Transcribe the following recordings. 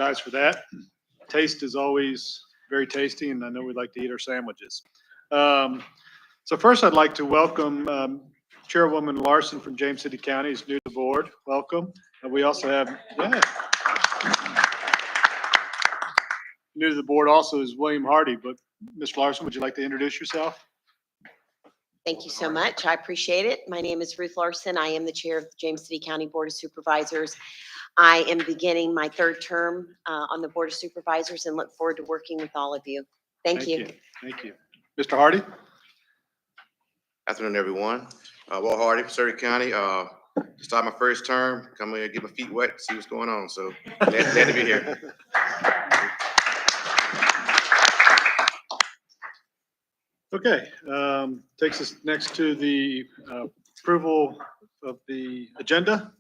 Guys, for that. Taste is always very tasty, and I know we like to eat our sandwiches. So first, I'd like to welcome Chairwoman Larson from James City County is new to the board. Welcome. And we also have, new to the board also is William Hardy. But Mr. Larson, would you like to introduce yourself? Thank you so much. I appreciate it. My name is Ruth Larson. I am the chair of the James City County Board of Supervisors. I am beginning my third term on the Board of Supervisors and look forward to working with all of you. Thank you. Thank you. Mr. Hardy? Afternoon, everyone. Will Hardy, Surrey County. Start my first term, come here, get my feet wet, see what's going on. So glad to be here. Okay, takes us next to the approval of the agenda.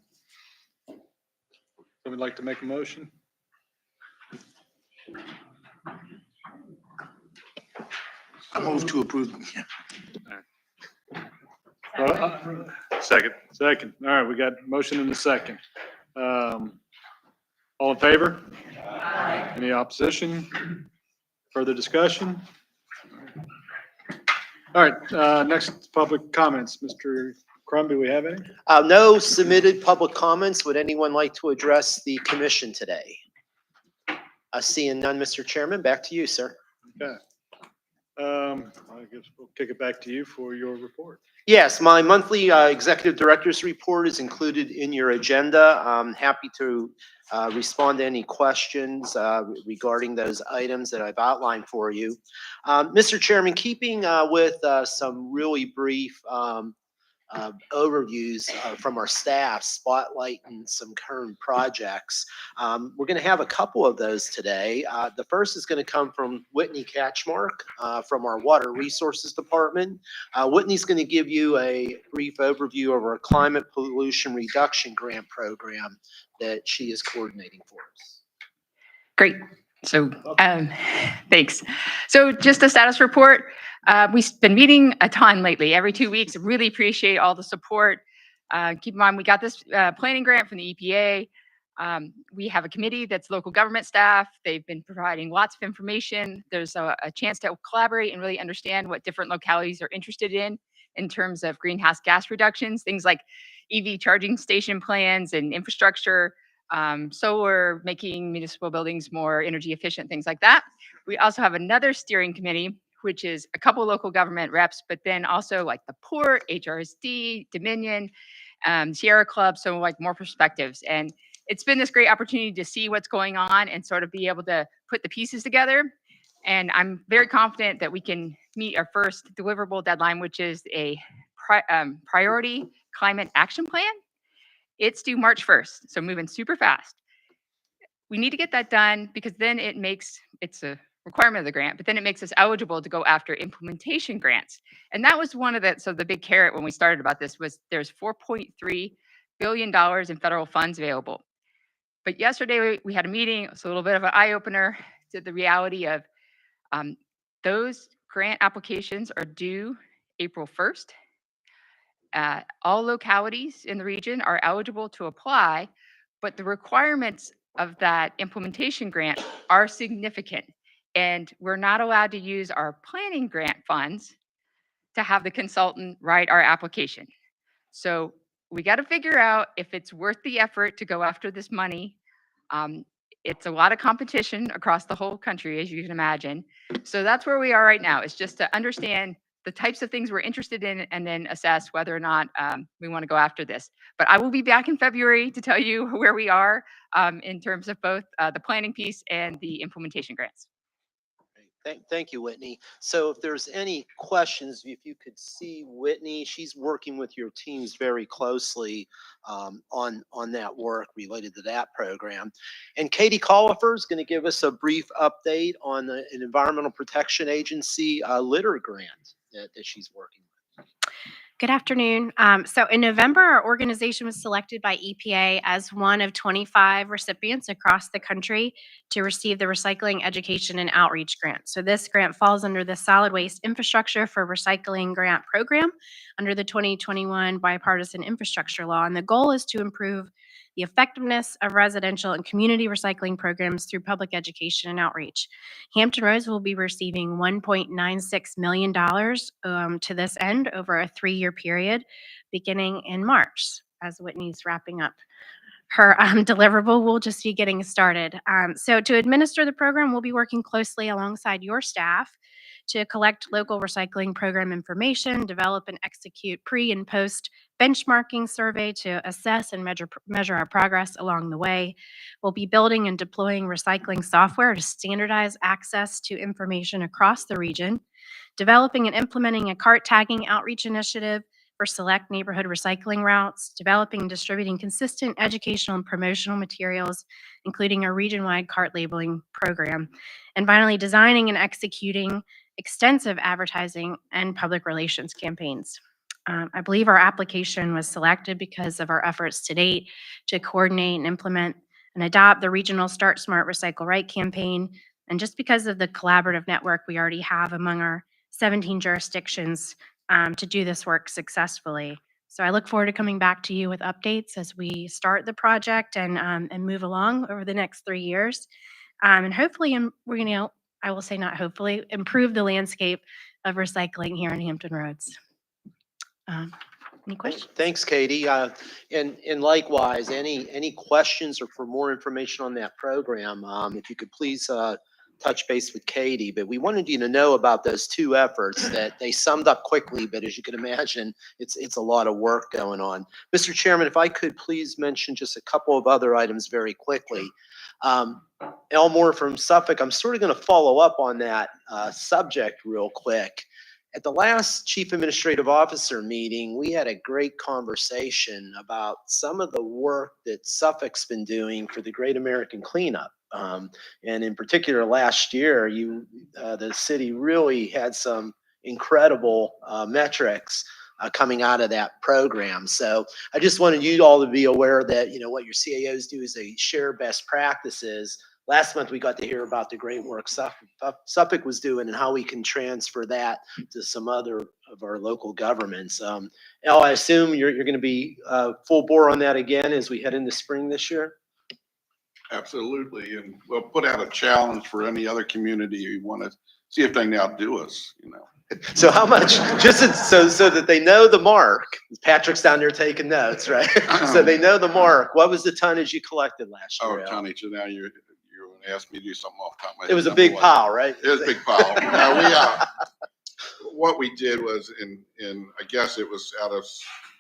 Someone like to make a motion? I move to approve. Second. Second. All right, we got a motion and a second. All in favor? Aye. Any opposition? Further discussion? All right, next public comments. Mr. Crum, do we have any? No submitted public comments. Would anyone like to address the commission today? Seeing none, Mr. Chairman, back to you, sir. Okay. I guess we'll kick it back to you for your report. Yes, my monthly executive director's report is included in your agenda. I'm happy to respond to any questions regarding those items that I've outlined for you. Mr. Chairman, keeping with some really brief overviews from our staff, spotlighting some current projects. We're going to have a couple of those today. The first is going to come from Whitney Catchmark from our Water Resources Department. Whitney's going to give you a brief overview of our climate pollution reduction grant program that she is coordinating for us. Great. So thanks. So just a status report. We've been meeting a ton lately, every 2 weeks. Really appreciate all the support. Keep in mind, we got this planning grant from the EPA. We have a committee that's local government staff. They've been providing lots of information. There's a chance to collaborate and really understand what different localities are interested in terms of greenhouse gas reductions, things like EV charging station plans and infrastructure, solar, making municipal buildings more energy efficient, things like that. We also have another steering committee, which is a couple local government reps, but then also like the Port, HRSD, Dominion, Sierra Club, so like more perspectives. And it's been this great opportunity to see what's going on and sort of be able to put the pieces together. And I'm very confident that we can meet our first deliverable deadline, which is a priority climate action plan. It's due March 1st, so moving super fast. We need to get that done because then it's a requirement of the grant, but then it makes us eligible to go after implementation grants. And that was one of the big carrot when we started about this was there's $4.3 billion in federal funds available. But yesterday we had a meeting. It's a little bit of an eye opener to the reality of those grant applications are due April 1st. All localities in the region are eligible to apply, but the requirements of that implementation grant are significant. And we're not allowed to use our planning grant funds to have the consultant write our application. So we got to figure out if it's worth the effort to go after this money. It's a lot of competition across the whole country, as you can imagine. So that's where we are right now, is just to understand the types of things we're interested in and then assess whether or not we want to go after this. But I will be back in February to tell you where we are in terms of both the planning piece and the implementation grants. Thank you, Whitney. So if there's any questions, if you could see Whitney, she's working with your teams very closely on that work related to that program. And Katie Collifer is going to give us a brief update on an Environmental Protection Agency litter grant that she's working with. Good afternoon. So in November, our organization was selected by EPA as one of 25 recipients across the country to receive the Recycling Education and Outreach Grant. So this grant falls under the Solid Waste Infrastructure for Recycling Grant Program under the 2021 Bipartisan Infrastructure Law. And the goal is to improve the effectiveness of residential and community recycling programs through public education and outreach. Hampton Roads will be receiving $1.96 million to this end over a 3-year period beginning in March, as Whitney's wrapping up her deliverable. Will just be getting started. So to administer the program, we'll be working closely alongside your staff to collect local recycling program information, develop and execute pre and post benchmarking survey to assess and measure our progress along the way. We'll be building and deploying recycling software to standardize access to information across the region, developing and implementing a cart tagging outreach initiative for select neighborhood recycling routes, developing and distributing consistent educational and promotional materials, including a region-wide cart labeling program, and finally, designing and executing extensive advertising and public relations campaigns. I believe our application was selected because of our efforts to date to coordinate and implement and adopt the regional Start Smart Recycle Right campaign, and just because of the collaborative network we already have among our 17 jurisdictions to do this work successfully. So I look forward to coming back to you with updates as we start the project and move along over the next 3 years. And hopefully, we're going to, I will say not hopefully, improve the landscape of recycling here in Hampton Roads. Any questions? Thanks, Katie. And likewise, any questions or for more information on that program, if you could please touch base with Katie. But we wanted you to know about those 2 efforts that they summed up quickly, but as you can imagine, it's a lot of work going on. Mr. Chairman, if I could please mention just a couple of other items very quickly. Elmore from Suffolk, I'm sort of going to follow up on that subject real quick. At the last Chief Administrative Officer meeting, we had a great conversation about some of the work that Suffolk's been doing for the Great American Cleanup. And in particular, last year, the city really had some incredible metrics coming out of that program. So I just wanted you all to be aware that, what your CAOs do is they share best practices. Last month, we got to hear about the great work Suffolk was doing and how we can transfer that to some other of our local governments. El, I assume you're going to be full bore on that again as we head into spring this year? Absolutely, and we'll put out a challenge for any other community who want to see if they can outdo us, So how much, so that they know the mark, Patrick's down there taking notes, right? So they know the mark. What was the tonnage you collected last year? Oh, tonnage, so now you're going to ask me to do something off the top of my head. It was a big pile, right? It was a big pile. No, what we did was, I guess it was out of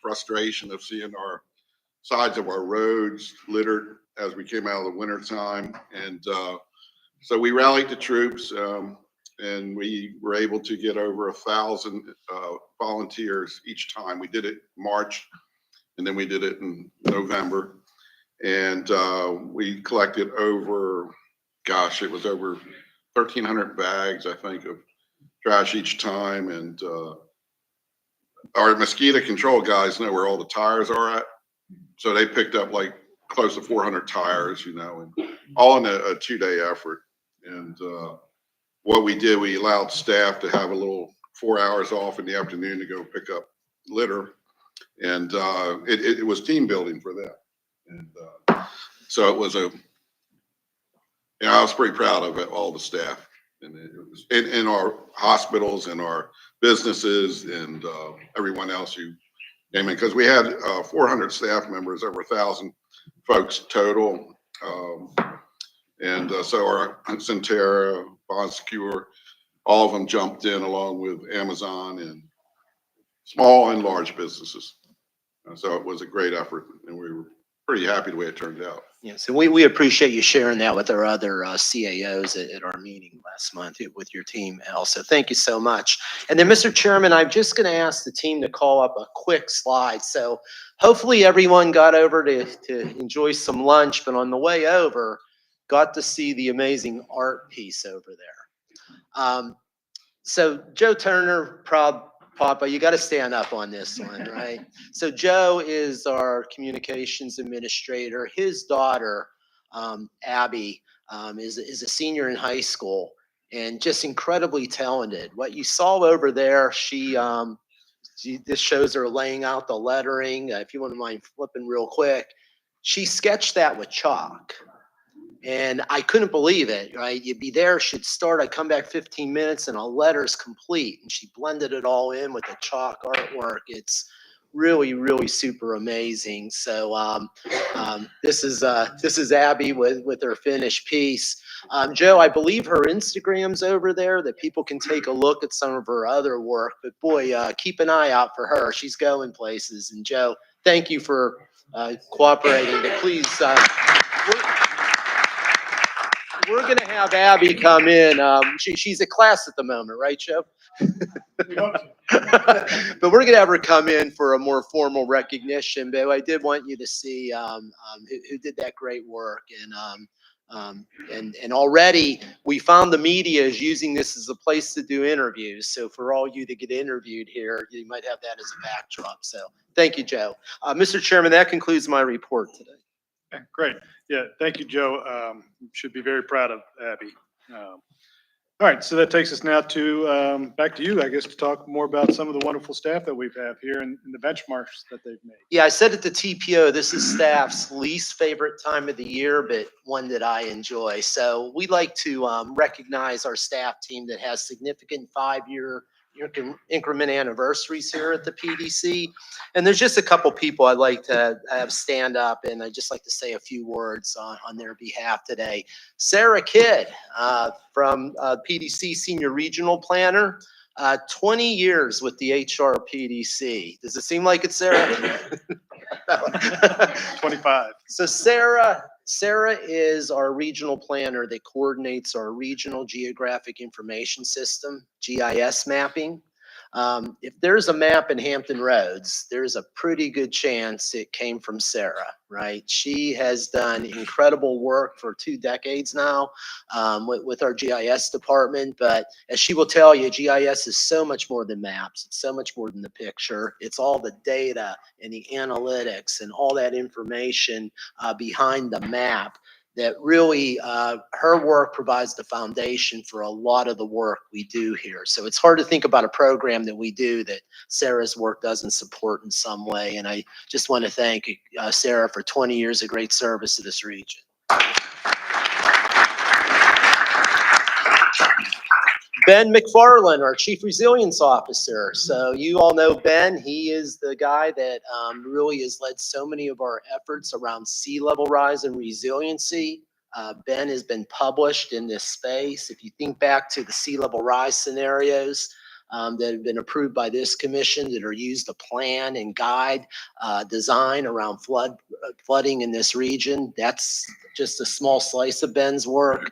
frustration of seeing our sides of our roads littered as we came out of the winter time. And so we rallied the troops and we were able to get over 1,000 volunteers each time. We did it in March and then we did it in November. And we collected over, it was over 1,300 bags, I think, of trash each time. And our mosquito control guys know where all the tires are at. So they picked up like close to 400 tires, and all in a 2-day effort. And what we did, we allowed staff to have a little 4 hours off in the afternoon to go pick up litter. And it was team building for them. And so it was I was pretty proud of it, all the staff. And it was in our hospitals and our businesses and everyone else who came in, because we had 400 staff members, over 1,000 folks total. So our Centera, Bonsecure, all of them jumped in along with Amazon and small and large businesses. So it was a great effort and we were pretty happy the way it turned out. Yes, and we appreciate you sharing that with our other CAOs at our meeting last month with your team, El. So thank you so much. And then, Mr. Chairman, I'm just going to ask the team to call up a quick slide. So hopefully everyone got over to enjoy some lunch, but on the way over, got to see the amazing art piece over there. So Joe Turner, proud Papa, you got to stand up on this one, right? So Joe is our communications administrator. His daughter, Abby, is a senior in high school and just incredibly talented. What you saw over there, this shows her laying out the lettering. If you wouldn't mind flipping real quick, she sketched that with chalk. And I couldn't believe it, right? You'd be there, she'd start, I'd come back 15 minutes and a letter's complete. And she blended it all in with the chalk artwork. It's really, really super amazing. So this is Abby with her finished piece. Joe, I believe her Instagram's over there that people can take a look at some of her other work. But boy, keep an eye out for her. She's going places. And Joe, thank you for cooperating. But please, we're going to have Abby come in. She's at class at the moment, right, Joe? But we're going to have her come in for a more formal recognition. But I did want you to see who did that great work. And already we found the media is using this as a place to do interviews. So for all you to get interviewed here, you might have that as a backdrop. So thank you, Joe. Mr. Chairman, that concludes my report today. Okay, great. Yeah, thank you, Joe. Should be very proud of Abby. All right, so that takes us now to back to you, I guess, to talk more about some of the wonderful staff that we have here and the benchmarks that they've made. Yeah, I said at the TPO, this is staff's least favorite time of the year, but one that I enjoy. So we like to recognize our staff team that has significant 5-year increment anniversaries here at the PDC. And there's just a couple people I'd like to have stand up, and I'd just like to say a few words on their behalf today. Sarah Kidd from PDC Senior Regional Planner, 20 years with the HRPDC. Does it seem like it, Sarah? 25. So Sarah is our regional planner that coordinates our regional geographic information system, GIS mapping. If there's a map in Hampton Roads, there's a pretty good chance it came from Sarah, right? She has done incredible work for 2 decades now with our GIS department. But as she will tell you, GIS is so much more than maps. It's so much more than the picture. It's all the data and the analytics and all that information behind the map that really her work provides the foundation for a lot of the work we do here. So it's hard to think about a program that we do that Sarah's work doesn't support in some way. And I just want to thank Sarah for 20 years of great service to this region. Ben McFarland, our Chief Resilience Officer. So you all know Ben. He is the guy that really has led so many of our efforts around sea level rise and resiliency. Ben has been published in this space. If you think back to the sea level rise scenarios that have been approved by this commission that are used to plan and guide design around flooding in this region, that's just a small slice of Ben's work.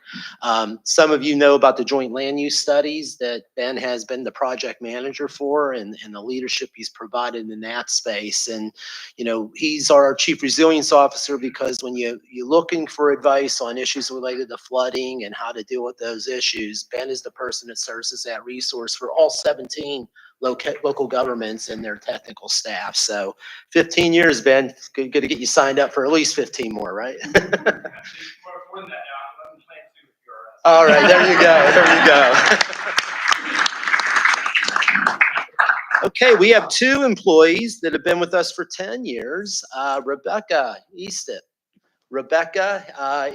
Some of you know about the joint land use studies that Ben has been the project manager for, and the leadership he's provided in that space. And, you know, he's our Chief Resilience Officer because when you're looking for advice on issues related to flooding and how to deal with those issues, Ben is the person that serves as that resource for all 17 local governments and their technical staff. So 15 years, Ben, good to get you signed up for at least 15 more, right? All right, there you go. Okay, we have 2 employees that have been with us for 10 years. Rebecca Easton. Rebecca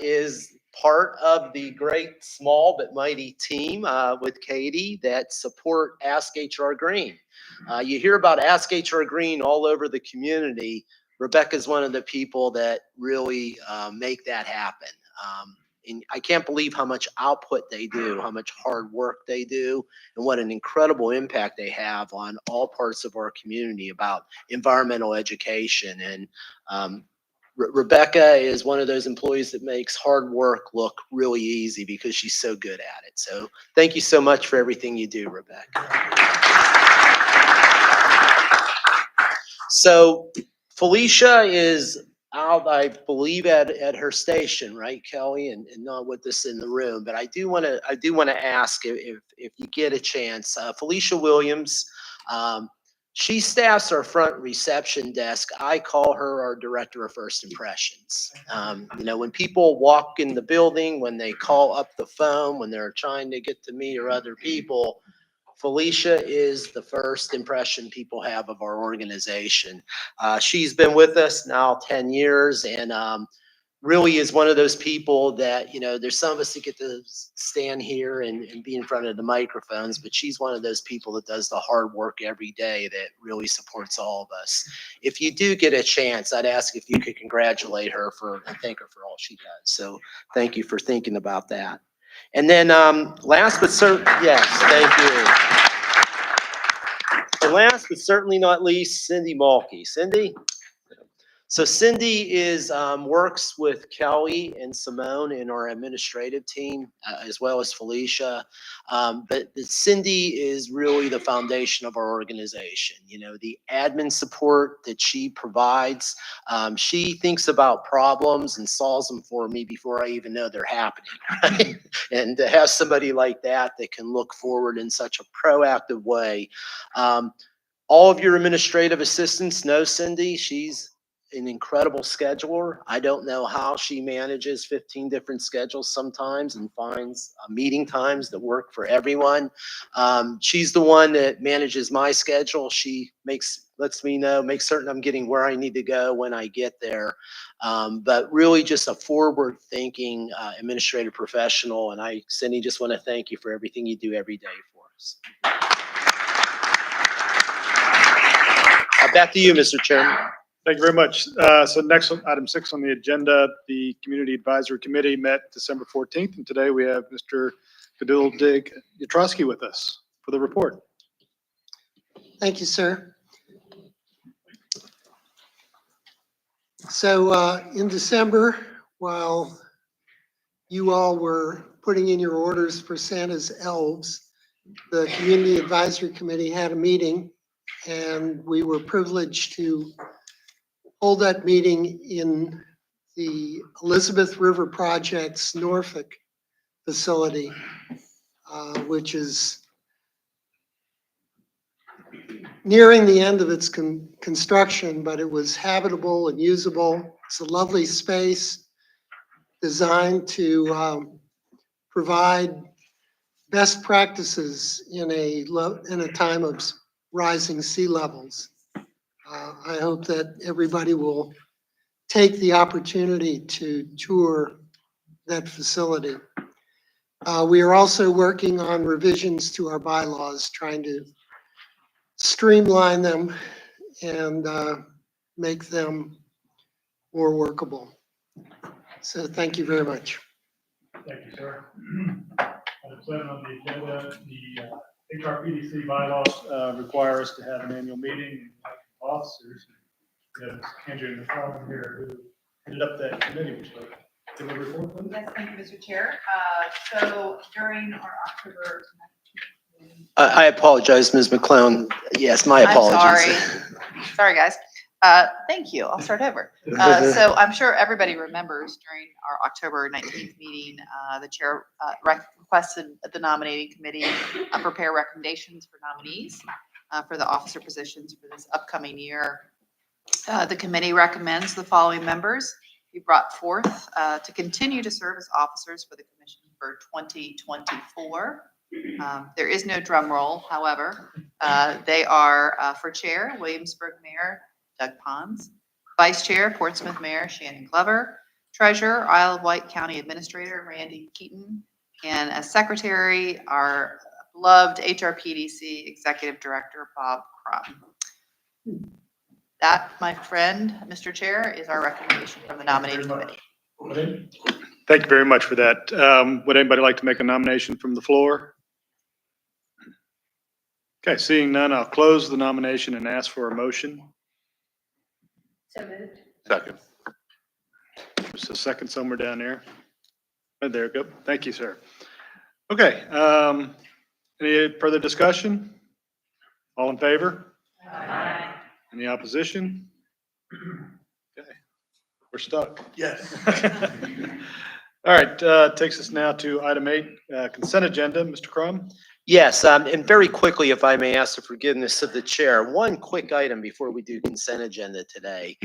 is part of the great small but mighty team with Katie that support Ask HR Green. You hear about Ask HR Green all over the community. Rebecca is one of the people that really make that happen. And I can't believe how much output they do, how much hard work they do, and what an incredible impact they have on all parts of our community about environmental education. And Rebecca is one of those employees that makes hard work look really easy because she's so good at it. So thank you so much for everything you do, Rebecca. So Felicia is out, I believe, at her station, right, Kelly, and not with us in the room. But I do want to ask if you get a chance, Felicia Williams. She staffs our front reception desk. I call her our director of first impressions. You know, when people walk in the building, when they call up the phone, when they're trying to get to me or other people, Felicia is the first impression people have of our organization. She's been with us now 10 years and really is one of those people that, there's some of us that get to stand here and be in front of the microphones, but she's one of those people that does the hard work every day that really supports all of us. If you do get a chance, I'd ask if you could congratulate her and thank her for all she does. So thank you for thinking about that. And then last but certainly, yes, thank you. And last but certainly not least, Cindy Mulkey. Cindy? So Cindy works with Kelly and Simone in our administrative team, as well as Felicia. But Cindy is really the foundation of our organization. The admin support that she provides, she thinks about problems and solves them for me before I even know they're happening. Right? And to have somebody like that can look forward in such a proactive way. All of your administrative assistants know Cindy. She's an incredible scheduler. I don't know how she manages 15 different schedules sometimes and finds meeting times that work for everyone. She's the one that manages my schedule. She lets me know, makes certain I'm getting where I need to go when I get there. But really just a forward thinking administrative professional. And Cindy, just want to thank you for everything you do every day for us. Back to you, Mr. Chairman. Thank you very much. So next, item 6 on the agenda, the Community Advisory Committee met December 14th, and today we have Mr. Gadul Yatrosky with us for the report. Thank you, sir. So in December, while you all were putting in your orders for Santa's elves, the Community Advisory Committee had a meeting, and we were privileged to hold that meeting in the Elizabeth River Project's Norfolk facility, which is nearing the end of its construction, but it was habitable and usable. It's a lovely space designed to provide best practices in a time of rising sea levels. I hope that everybody will take the opportunity to tour that facility. We are also working on revisions to our bylaws, trying to streamline them and make them more workable. So thank you very much. Thank you, sir. Item 7 on the agenda, the HRPDC bylaws require us to have an annual meeting with officers. We have Andrew McClellan here who headed up that committee. Which can we report, please? Yes, thank you, Mr. Chair. So during our October 19th meeting. I apologize, Ms. McClellan. Yes, my apologies. Sorry, guys. Thank you. I'll start over. So I'm sure everybody remembers during our October 19th meeting, the chair requested the nominating committee prepare recommendations for nominees for the officer positions for this upcoming year. The committee recommends the following members be brought forth to continue to serve as officers for the commission for 2024. There is no drum roll, however. They are for chair, Williamsburg Mayor Doug Pons, vice chair, Portsmouth Mayor Shannon Glover, treasurer, Isle of Wight County Administrator Randy Keaton, and as secretary, our beloved HRPDC Executive Director Bob Crum. That, my friend, Mr. Chair, is our recommendation from the nominating committee. Thank you very much for that. Would anybody like to make a nomination from the floor? Okay, seeing none, I'll close the nomination and ask for a motion. So moved. Second. There's a second somewhere down there. Oh, there we go. Thank you, sir. Okay, any further discussion? All in favor? Aye. Any opposition? Okay, we're stuck. Yes. All right, takes us now to item 8, consent agenda. Mr. Crum? Yes, and very quickly, if I may ask the forgiveness of the chair, one quick item before we do consent agenda today.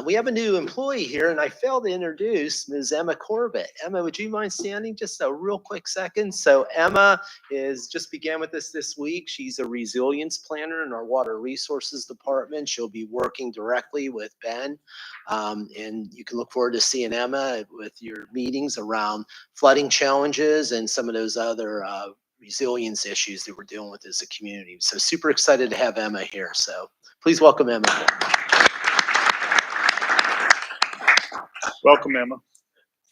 We have a new employee here, and I failed to introduce Ms. Emma Corbett. Emma, would you mind standing just a real quick second? So Emma just began with us this week. She's a resilience planner in our Water Resources Department. She'll be working directly with Ben. And you can look forward to seeing Emma with your meetings around flooding challenges and some of those other resilience issues that we're dealing with as a community. So super excited to have Emma here. So please welcome Emma. Welcome, Emma.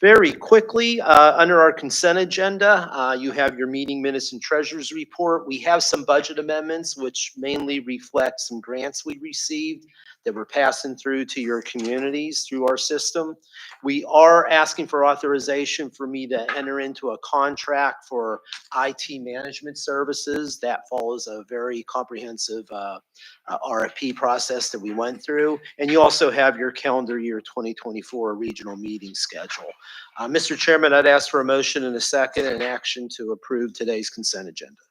Very quickly, under our consent agenda, you have your meeting minutes and treasurer's report. We have some budget amendments, which mainly reflect some grants we received that we're passing through to your communities through our system. We are asking for authorization for me to enter into a contract for IT management services. That follows a very comprehensive RFP process that we went through. And you also have your calendar year 2024 regional meeting schedule. Mr. Chairman, I'd ask for a motion and a second and action to approve today's consent agenda.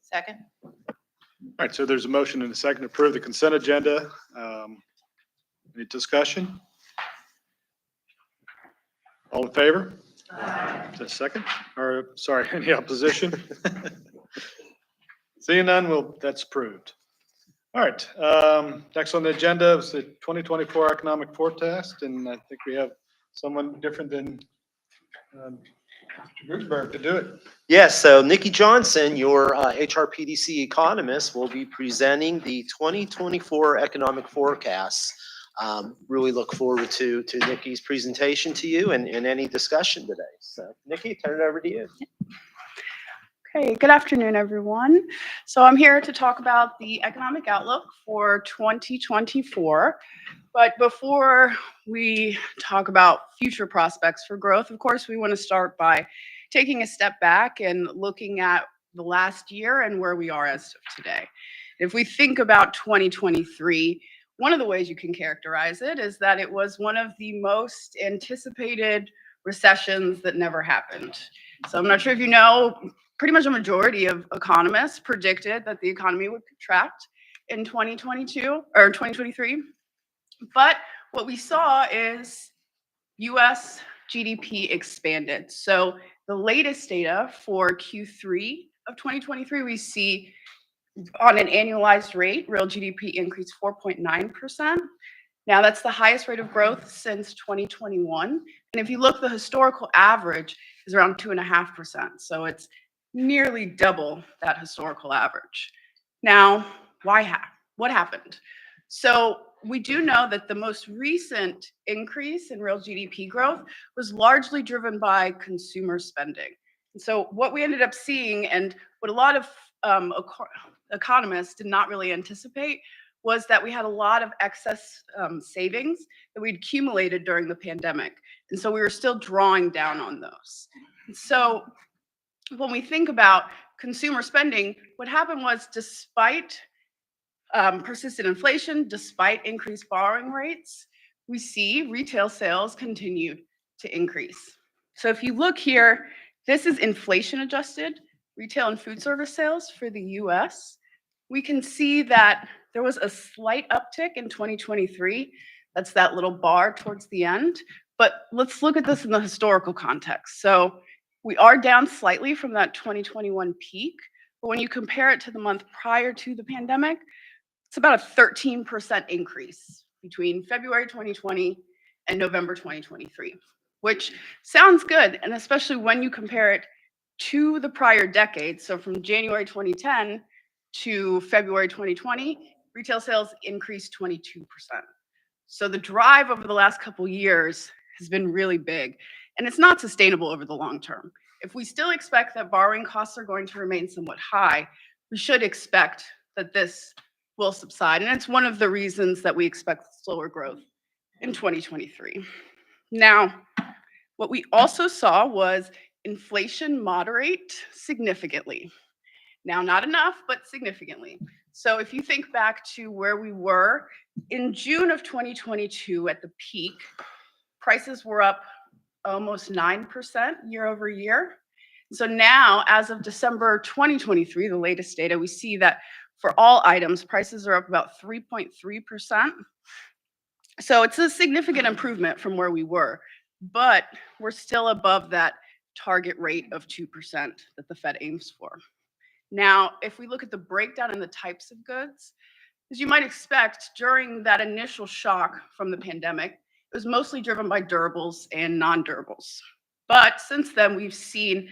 Second? All right, so there's a motion and a second to approve the consent agenda. Any discussion? All in favor? Is that a second? Or, sorry, any opposition? Seeing none, that's approved. All right, next on the agenda is the 2024 economic forecast, and I think we have someone different than Mr. Gutenberg to do it. Yes, so Nikki Johnson, your HRPDC economist, will be presenting the 2024 economic forecasts. Really look forward to Nikki's presentation to you and any discussion today. So Nikki, turn it over to you. Okay, good afternoon, everyone. So I'm here to talk about the economic outlook for 2024. But before we talk about future prospects for growth, of course, we want to start by taking a step back and looking at the last year and where we are as of today. If we think about 2023, one of the ways you can characterize it is that it was one of the most anticipated recessions that never happened. So I'm not sure if you know, pretty much a majority of economists predicted that the economy would contract in 2022 or 2023. But what we saw is US GDP expanded. So the latest data for Q3 of 2023, we see on an annualized rate, real GDP increased 4.9%. Now that's the highest rate of growth since 2021. And if you look, the historical average is around 2.5%. So it's nearly double that historical average. Now, what happened? So we do know that the most recent increase in real GDP growth was largely driven by consumer spending. And so what we ended up seeing, and what a lot of economists did not really anticipate, was that we had a lot of excess savings that we'd accumulated during the pandemic. And so we were still drawing down on those. And so when we think about consumer spending, what happened was, despite persistent inflation, despite increased borrowing rates, we see retail sales continued to increase. So if you look here, this is inflation adjusted retail and food service sales for the US. We can see that there was a slight uptick in 2023. That's that little bar towards the end. But let's look at this in the historical context. So we are down slightly from that 2021 peak, but when you compare it to the month prior to the pandemic, it's about a 13% increase between February 2020 and November 2023, which sounds good. And especially when you compare it to the prior decade. So from January 2010 to February 2020, retail sales increased 22%. So the drive over the last couple years has been really big, and it's not sustainable over the long term. If we still expect that borrowing costs are going to remain somewhat high, we should expect that this will subside. And it's one of the reasons that we expect slower growth in 2023. Now, what we also saw was inflation moderate significantly. Now, not enough, but significantly. So if you think back to where we were in June of 2022 at the peak, prices were up almost 9% year over year. So now, as of December 2023, the latest data, we see that for all items, prices are up about 3.3%. So it's a significant improvement from where we were, but we're still above that target rate of 2% that the Fed aims for. Now, if we look at the breakdown in the types of goods, as you might expect, during that initial shock from the pandemic, it was mostly driven by durables and non-durables. But since then, we've seen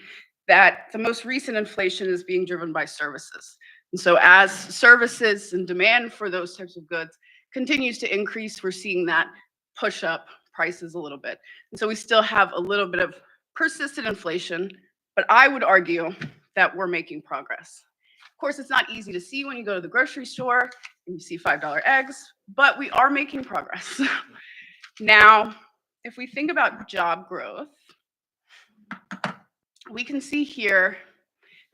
that the most recent inflation is being driven by services. And so as services and demand for those types of goods continues to increase, we're seeing that push up prices a little bit. And so we still have a little bit of persistent inflation, but I would argue that we're making progress. Of course, it's not easy to see when you go to the grocery store and you see $5 eggs, but we are making progress. Now, if we think about job growth, we can see here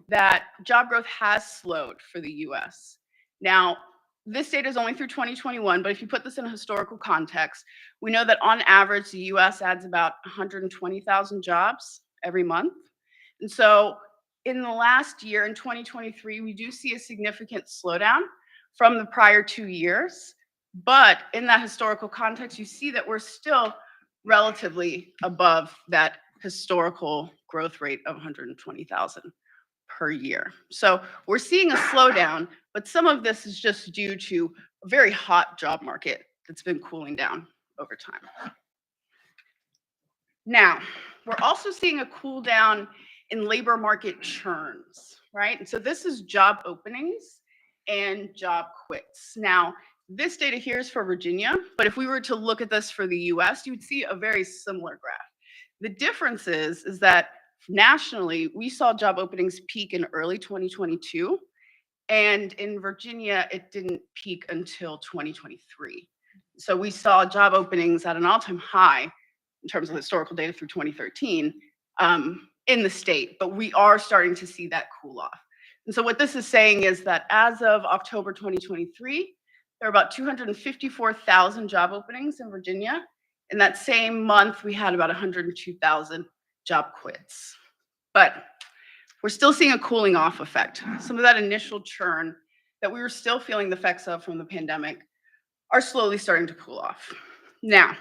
that job growth has slowed for the US. Now, this data is only through 2021, but if you put this in a historical context, we know that on average, the US adds about 120,000 jobs every month. And so in the last year, in 2023, we do see a significant slowdown from the prior 2 years. But in that historical context, you see that we're still relatively above that historical growth rate of 120,000 per year. So we're seeing a slowdown, but some of this is just due to a very hot job market that's been cooling down over time. Now, we're also seeing a cool down in labor market churns, right? And so this is job openings and job quits. Now, this data here is for Virginia, but if we were to look at this for the US, you would see a very similar graph. The difference is that nationally, we saw job openings peak in early 2022, and in Virginia, it didn't peak until 2023. So we saw job openings at an all-time high in terms of historical data through 2013 in the state, but we are starting to see that cool off. And so what this is saying is that as of October 2023, there are about 254,000 job openings in Virginia. In that same month, we had about 102,000 job quits. But we're still seeing a cooling off effect. Some of that initial churn that we were still feeling the effects of from the pandemic are slowly starting to cool off. Now,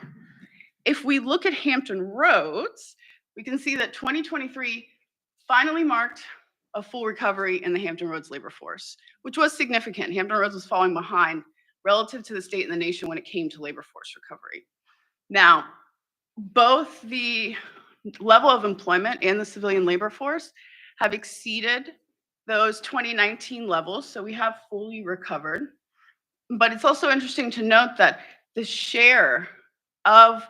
if we look at Hampton Roads, we can see that 2023 finally marked a full recovery in the Hampton Roads labor force, which was significant. Hampton Roads was falling behind relative to the state and the nation when it came to labor force recovery. Now, both the level of employment and the civilian labor force have exceeded those 2019 levels, so we have fully recovered. But it's also interesting to note that the share of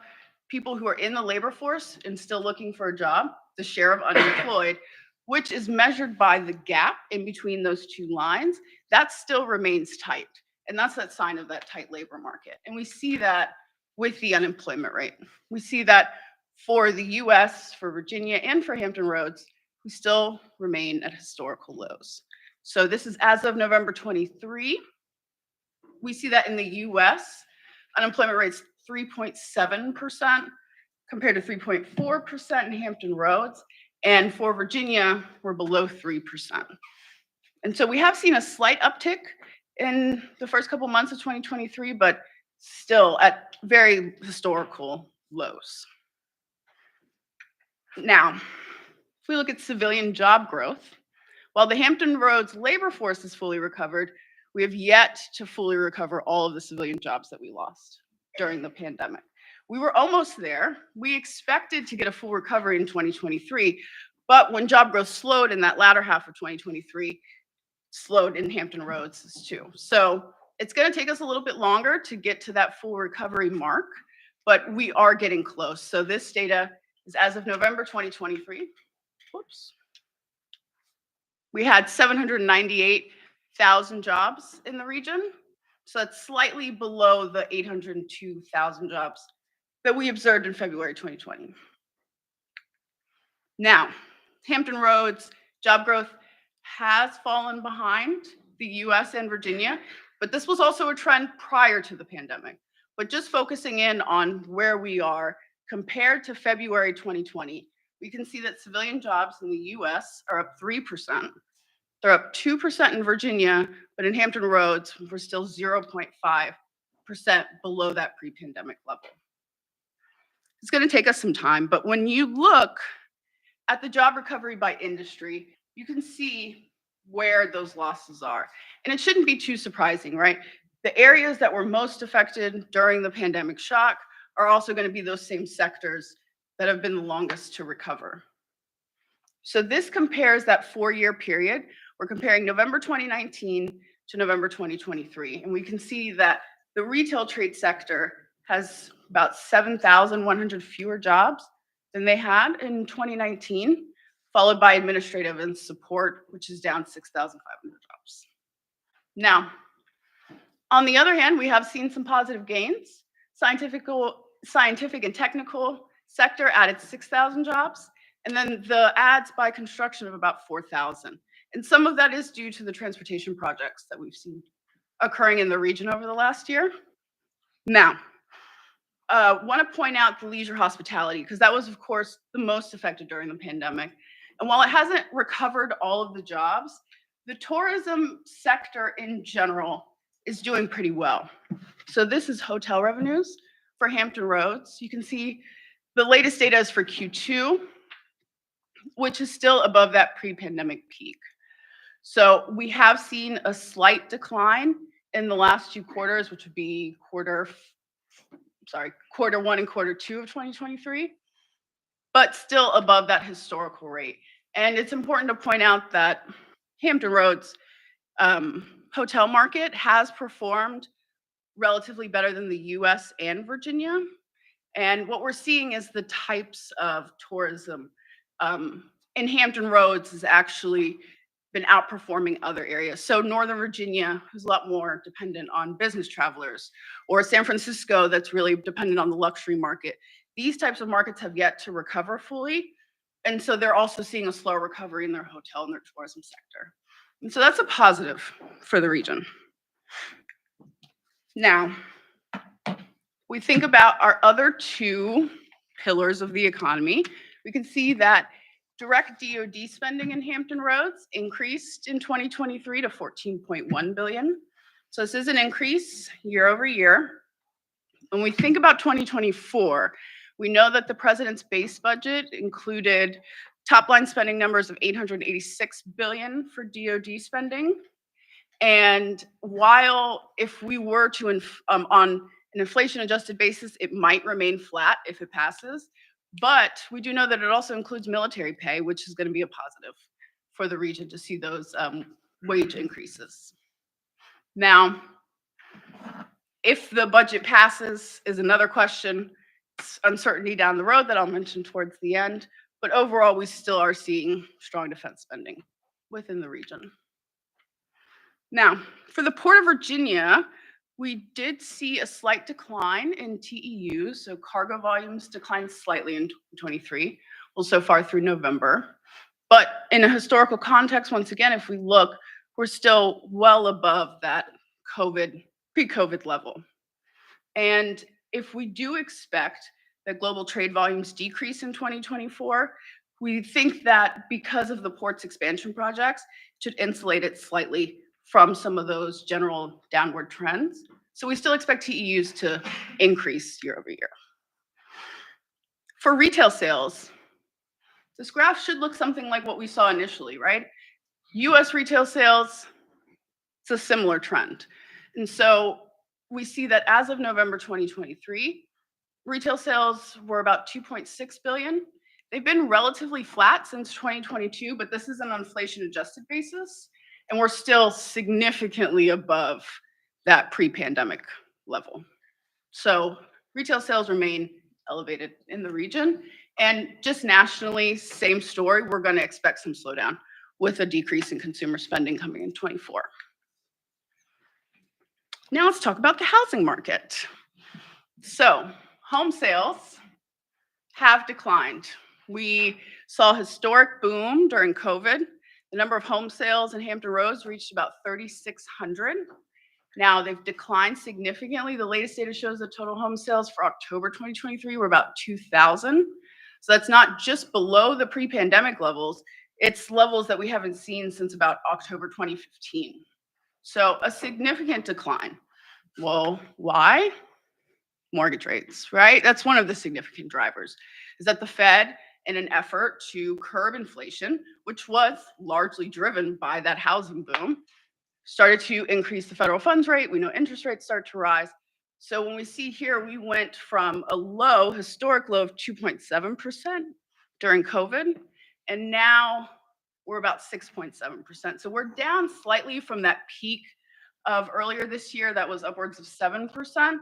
people who are in the labor force and still looking for a job, the share of unemployed, which is measured by the gap in between those two lines, that still remains tight. And that's that sign of that tight labor market. And we see that with the unemployment rate. We see that for the US, for Virginia, and for Hampton Roads, we still remain at historical lows. So this is as of November 23. We see that in the US, unemployment rate's 3.7% compared to 3.4% in Hampton Roads. And for Virginia, we're below 3%. And so we have seen a slight uptick in the first couple months of 2023, but still at very historical lows. Now, if we look at civilian job growth, while the Hampton Roads labor force is fully recovered, we have yet to fully recover all of the civilian jobs that we lost during the pandemic. We were almost there. We expected to get a full recovery in 2023, but when job growth slowed in that latter half of 2023, slowed in Hampton Roads too. So it's going to take us a little bit longer to get to that full recovery mark, but we are getting close. So this data is as of November 2023. Whoops. We had 798,000 jobs in the region. So that's slightly below the 802,000 jobs that we observed in February 2020. Now, Hampton Roads job growth has fallen behind the US and Virginia, but this was also a trend prior to the pandemic. But just focusing in on where we are compared to February 2020, we can see that civilian jobs in the US are up 3%. They're up 2% in Virginia, but in Hampton Roads, we're still 0.5% below that pre-pandemic level. It's going to take us some time, but when you look at the job recovery by industry, you can see where those losses are. And it shouldn't be too surprising, right? The areas that were most affected during the pandemic shock are also going to be those same sectors that have been the longest to recover. So this compares that 4-year period. We're comparing November 2019 to November 2023. And we can see that the retail trade sector has about 7,100 fewer jobs than they had in 2019, followed by administrative and support, which is down 6,500 jobs. Now, on the other hand, we have seen some positive gains. Scientific and technical sector added 6,000 jobs, and then the adds by construction of about 4,000. And some of that is due to the transportation projects that we've seen occurring in the region over the last year. Now, want to point out the leisure hospitality, because that was, of course, the most affected during the pandemic. And while it hasn't recovered all of the jobs, the tourism sector in general is doing pretty well. So this is hotel revenues for Hampton Roads. You can see the latest data is for Q2, which is still above that pre-pandemic peak. So we have seen a slight decline in the last 2 quarters, which would be quarter 1 and quarter 2 of 2023, but still above that historical rate. And it's important to point out that Hampton Roads hotel market has performed relatively better than the US and Virginia. And what we're seeing is the types of tourism in Hampton Roads has actually been outperforming other areas. So Northern Virginia is a lot more dependent on business travelers, or San Francisco that's really dependent on the luxury market. These types of markets have yet to recover fully. And so they're also seeing a slow recovery in their hotel and their tourism sector. And so that's a positive for the region. Now, we think about our other 2 pillars of the economy. We can see that direct DoD spending in Hampton Roads increased in 2023 to $14.1 billion. So this is an increase year over year. When we think about 2024, we know that the president's base budget included top line spending numbers of $886 billion for DoD spending. And while if we were to, on an inflation adjusted basis, it might remain flat if it passes. But we do know that it also includes military pay, which is going to be a positive for the region to see those wage increases. Now, if the budget passes is another question. It's uncertainty down the road that I'll mention towards the end. But overall, we still are seeing strong defense spending within the region. Now, for the Port of Virginia, we did see a slight decline in TEUs, so cargo volumes declined slightly in 2023, well, so far through November. But in a historical context, once again, if we look, we're still well above that pre-COVID level. And if we do expect that global trade volumes decrease in 2024, we think that because of the port's expansion projects, it should insulate it slightly from some of those general downward trends. So we still expect TEUs to increase year over year. For retail sales, this graph should look something like what we saw initially, right? US retail sales, it's a similar trend. And so we see that as of November 2023, retail sales were about $2.6 billion. They've been relatively flat since 2022, but this is an inflation adjusted basis. And we're still significantly above that pre-pandemic level. So retail sales remain elevated in the region. And just nationally, same story, we're going to expect some slowdown with a decrease in consumer spending coming in 24. Now let's talk about the housing market. So home sales have declined. We saw a historic boom during COVID. The number of home sales in Hampton Roads reached about 3,600. Now they've declined significantly. The latest data shows that total home sales for October 2023 were about 2,000. So that's not just below the pre-pandemic levels, it's levels that we haven't seen since about October 2015. So a significant decline. Well, why? Mortgage rates, right? That's one of the significant drivers, is that the Fed, in an effort to curb inflation, which was largely driven by that housing boom, started to increase the federal funds rate. We know interest rates start to rise. So when we see here, we went from a low, historic low of 2.7% during COVID, and now we're about 6.7%. So we're down slightly from that peak of earlier this year that was upwards of 7%,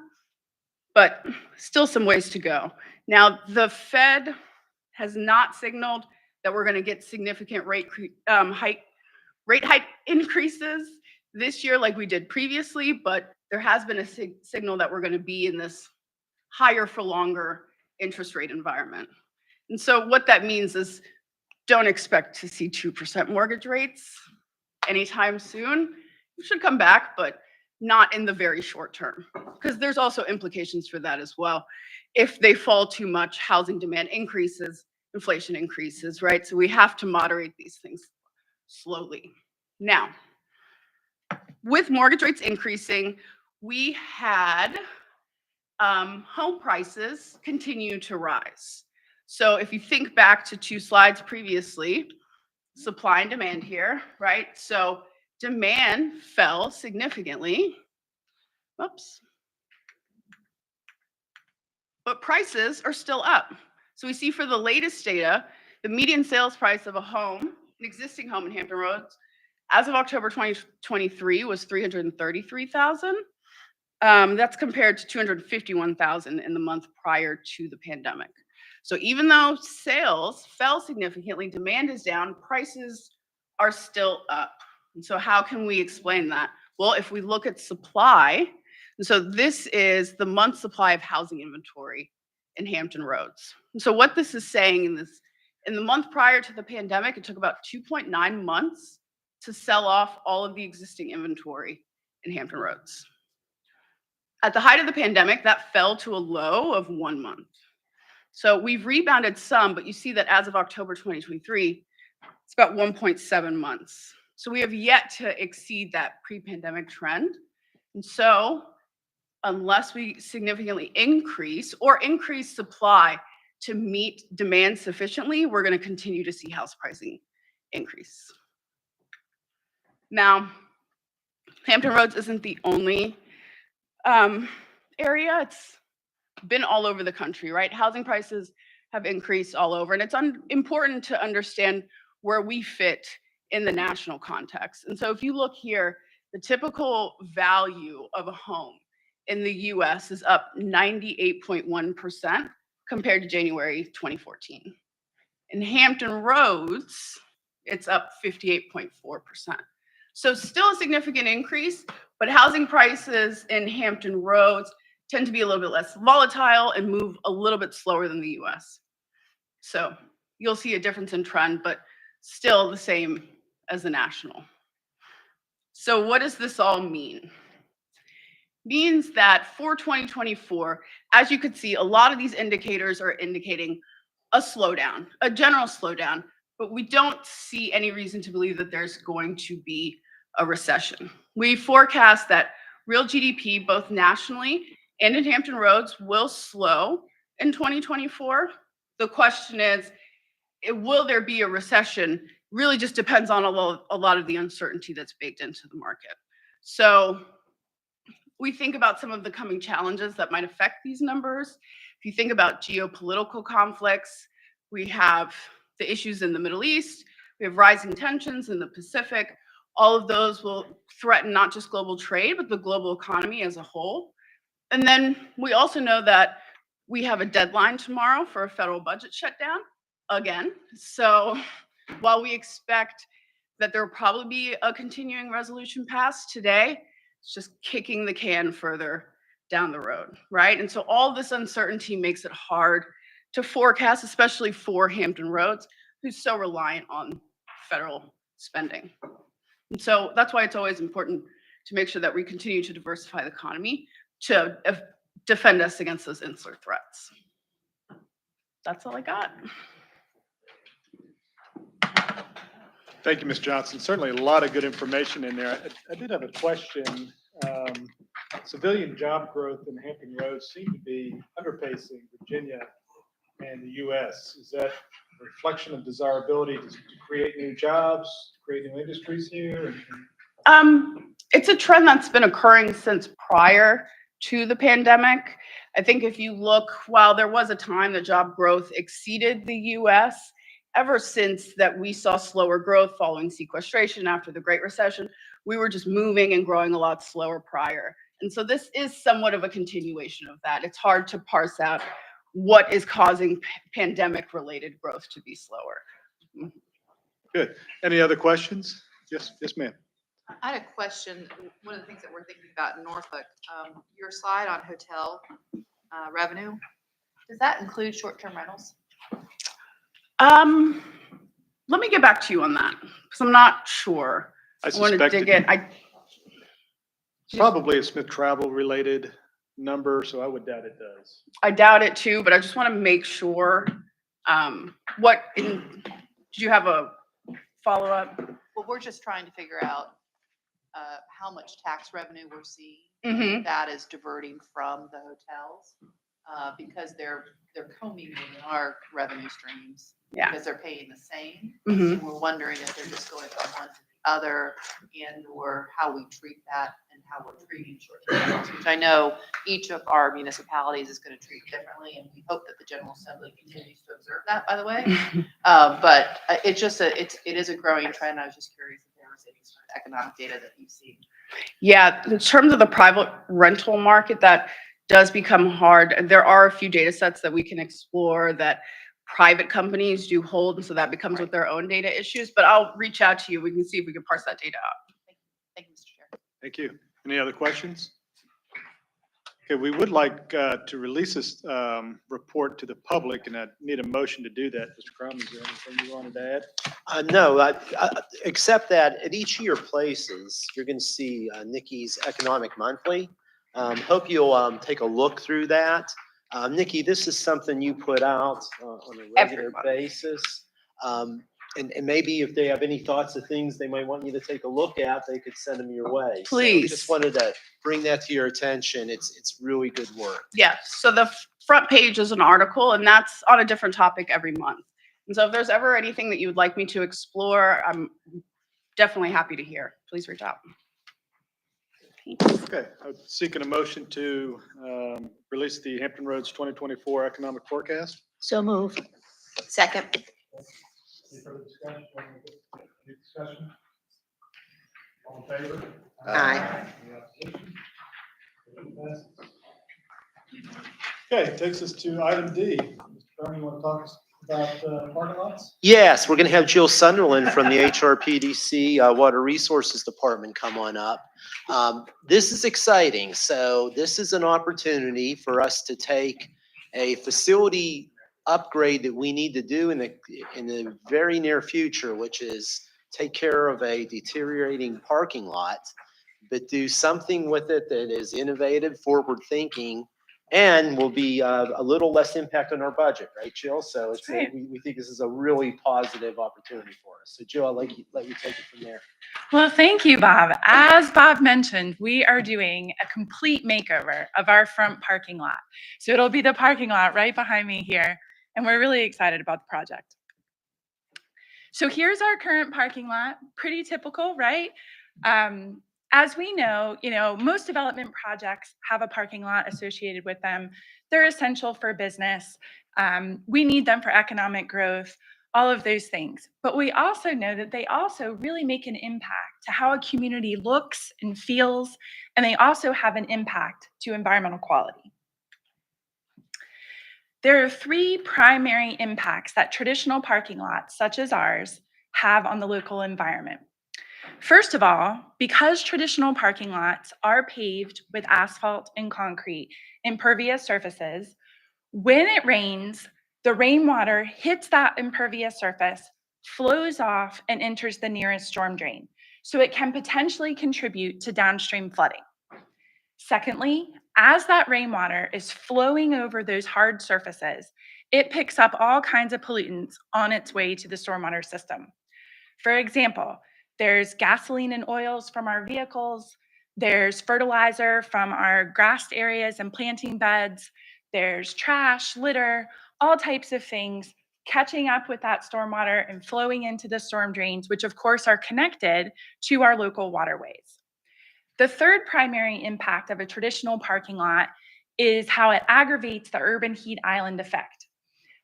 but still some ways to go. Now, the Fed has not signaled that we're going to get significant rate hike increases this year like we did previously, but there has been a signal that we're going to be in this higher for longer interest rate environment. And so what that means is don't expect to see 2% mortgage rates anytime soon. It should come back, but not in the very short term, because there's also implications for that as well. If they fall too much, housing demand increases, inflation increases, right? So we have to moderate these things slowly. Now, with mortgage rates increasing, we had home prices continue to rise. So if you think back to 2 slides previously, supply and demand here, right? So demand fell significantly. Oops. But prices are still up. So we see for the latest data, the median sales price of a home, an existing home in Hampton Roads, as of October 2023 was $333,000. That's compared to $251,000 in the month prior to the pandemic. So even though sales fell significantly, demand is down, prices are still up. And so how can we explain that? Well, if we look at supply, and so this is the month supply of housing inventory in Hampton Roads. And so what this is saying in the month prior to the pandemic, it took about 2.9 months to sell off all of the existing inventory in Hampton Roads. At the height of the pandemic, that fell to a low of 1 month. So we've rebounded some, but you see that as of October 2023, it's about 1.7 months. So we have yet to exceed that pre-pandemic trend. And so unless we significantly increase supply to meet demand sufficiently, we're going to continue to see house pricing increase. Now, Hampton Roads isn't the only area. It's been all over the country, right? Housing prices have increased all over, and it's important to understand where we fit in the national context. And so if you look here, the typical value of a home in the US is up 98.1% compared to January 2014. In Hampton Roads, it's up 58.4%. So still a significant increase, but housing prices in Hampton Roads tend to be a little bit less volatile and move a little bit slower than the US. So you'll see a difference in trend, but still the same as the national. So what does this all mean? Means that for 2024, as you could see, a lot of these indicators are indicating a slowdown, a general slowdown, but we don't see any reason to believe that there's going to be a recession. We forecast that real GDP, both nationally and in Hampton Roads, will slow in 2024. The question is, will there be a recession? Really just depends on a lot of the uncertainty that's baked into the market. So we think about some of the coming challenges that might affect these numbers. If you think about geopolitical conflicts, we have the issues in the Middle East, we have rising tensions in the Pacific. All of those will threaten not just global trade, but the global economy as a whole. And then we also know that we have a deadline tomorrow for a federal budget shutdown again. So while we expect that there will probably be a continuing resolution passed today, it's just kicking the can further down the road, right? And so all this uncertainty makes it hard to forecast, especially for Hampton Roads, who's so reliant on federal spending. And so that's why it's always important to make sure that we continue to diversify the economy to defend us against those insular threats. that's all I got. Thank you, Ms. Johnson. Certainly a lot of good information in there. I did have a question. Civilian job growth in Hampton Roads seem to be underpacing Virginia and the US. Is that a reflection of desirability to create new jobs, create new industries here? It's a trend that's been occurring since prior to the pandemic. I think if you look, while there was a time that job growth exceeded the US, ever since that we saw slower growth following sequestration after the Great Recession, we were just moving and growing a lot slower prior. And so this is somewhat of a continuation of that. It's hard to parse out what is causing pandemic-related growth to be slower. Good. Any other questions? Yes, ma'am. I had a question. One of the things that we're thinking about in Norfolk, your slide on hotel revenue, does that include short-term rentals? Let me get back to you on that because I'm not sure. I want to suspect dig it- in. Probably a Smith Travel related number, so I would doubt it does. I doubt it too, but I just want to make sure. Do you have a follow-up? Well, we're just trying to figure out how much tax revenue we're seeing Mm-hmm. that is diverting from the hotels because they're combing in our revenue streams Yeah. because they're paying the same. Mhm. So we're wondering if they're just going from one to the other and or how we treat that and how we're treating short-term rentals, which I know each of our municipalities is going to treat differently, and we hope that the General Assembly continues to observe that, by the way. But it's just it is a growing trend. I was just curious if there was any sort of economic data that you've seen. Yeah, in terms of the private rental market, that does become hard. There are a few data sets that we can explore that private companies do hold, and so that becomes with their own data issues. But I'll reach out to you. We can see if we can parse that data out. Thank you, Mr. Chair. Thank you. Any other questions? Okay, we would like to release this report to the public, and I need a motion to do that. Mr. Crum, is there anything you wanted to add? No, except that at each of your places, you're going to see Nikki's Economic Monthly. Hope you'll take a look through that. Nikki, this is something you put out on a regular Every month. basis. And maybe if they have any thoughts of things they might want you to take a look at, they could send them your way. So Please. just wanted to bring that to your attention. It's really good work. Yeah, so the front page is an article, and that's on a different topic every month. And so if there's ever anything that you would like me to explore, I'm definitely happy to hear. Please reach out. Thanks. Okay, I'm seeking a motion to release the Hampton Roads 2024 economic forecast. So move. Second. Any further discussion? Any discussion? All in favor? Aye. Any opposition? Motion passes. Okay, takes us to item D. Mr. Brown, you want to talk about parking lots? Yes, we're going to have Jill Sunderland from the HRPDC Water Resources Department come on up. This is exciting. So this is an opportunity for us to take a facility upgrade that we need to do in the very near future, which is take care of a deteriorating parking lot, but do something with it that is innovative, forward-thinking, and will be a little less impact on our budget, right, Jill? So it's we think this is a really positive opportunity for us. So Jill, I'll let you take it from there. Well, thank you, Bob. As Bob mentioned, we are doing a complete makeover of our front parking lot. So it'll be the parking lot right behind me here, and we're really excited about the project. So here's our current parking lot, pretty typical, right? As we know, most development projects have a parking lot associated with them. They're essential for business. We need them for economic growth, all of those things. But we also know that they also really make an impact to how a community looks and feels, and they also have an impact to environmental quality. There are three primary impacts that traditional parking lots, such as ours, have on the local environment. First of all, because traditional parking lots are paved with asphalt and concrete, impervious surfaces, when it rains, the rainwater hits that impervious surface, flows off, and enters the nearest storm drain. So it can potentially contribute to downstream flooding. Secondly, as that rainwater is flowing over those hard surfaces, it picks up all kinds of pollutants on its way to the stormwater system. For example, there's gasoline and oils from our vehicles, there's fertilizer from our grassed areas and planting beds, there's trash, litter, all types of things catching up with that stormwater and flowing into the storm drains, which of course are connected to our local waterways. The third primary impact of a traditional parking lot is how it aggravates the urban heat island effect.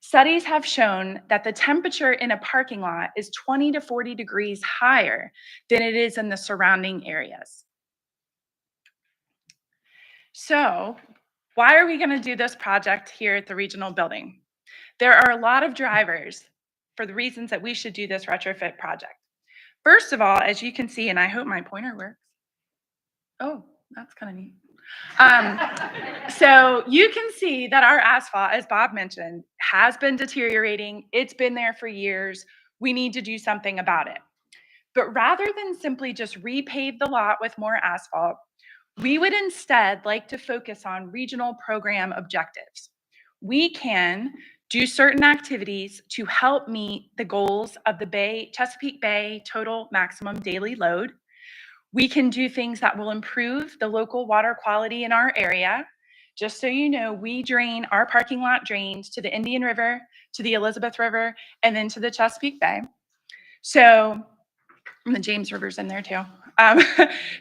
Studies have shown that the temperature in a parking lot is 20 to 40 degrees higher than it is in the surrounding areas. So, why are we going to do this project here at the regional building? There are a lot of drivers for the reasons that we should do this retrofit project. First of all, as you can see, and I hope my pointer works. Oh, that's kind of neat. So you can see that our asphalt, as Bob mentioned, has been deteriorating. It's been there for years. We need to do something about it. But rather than simply just repave the lot with more asphalt, we would instead like to focus on regional program objectives. We can do certain activities to help meet the goals of the Chesapeake Bay total maximum daily load. We can do things that will improve the local water quality in our area. Just so you know, our parking lot drains to the Indian River, to the Elizabeth River, and then to the Chesapeake Bay. So, and the James River's in there too.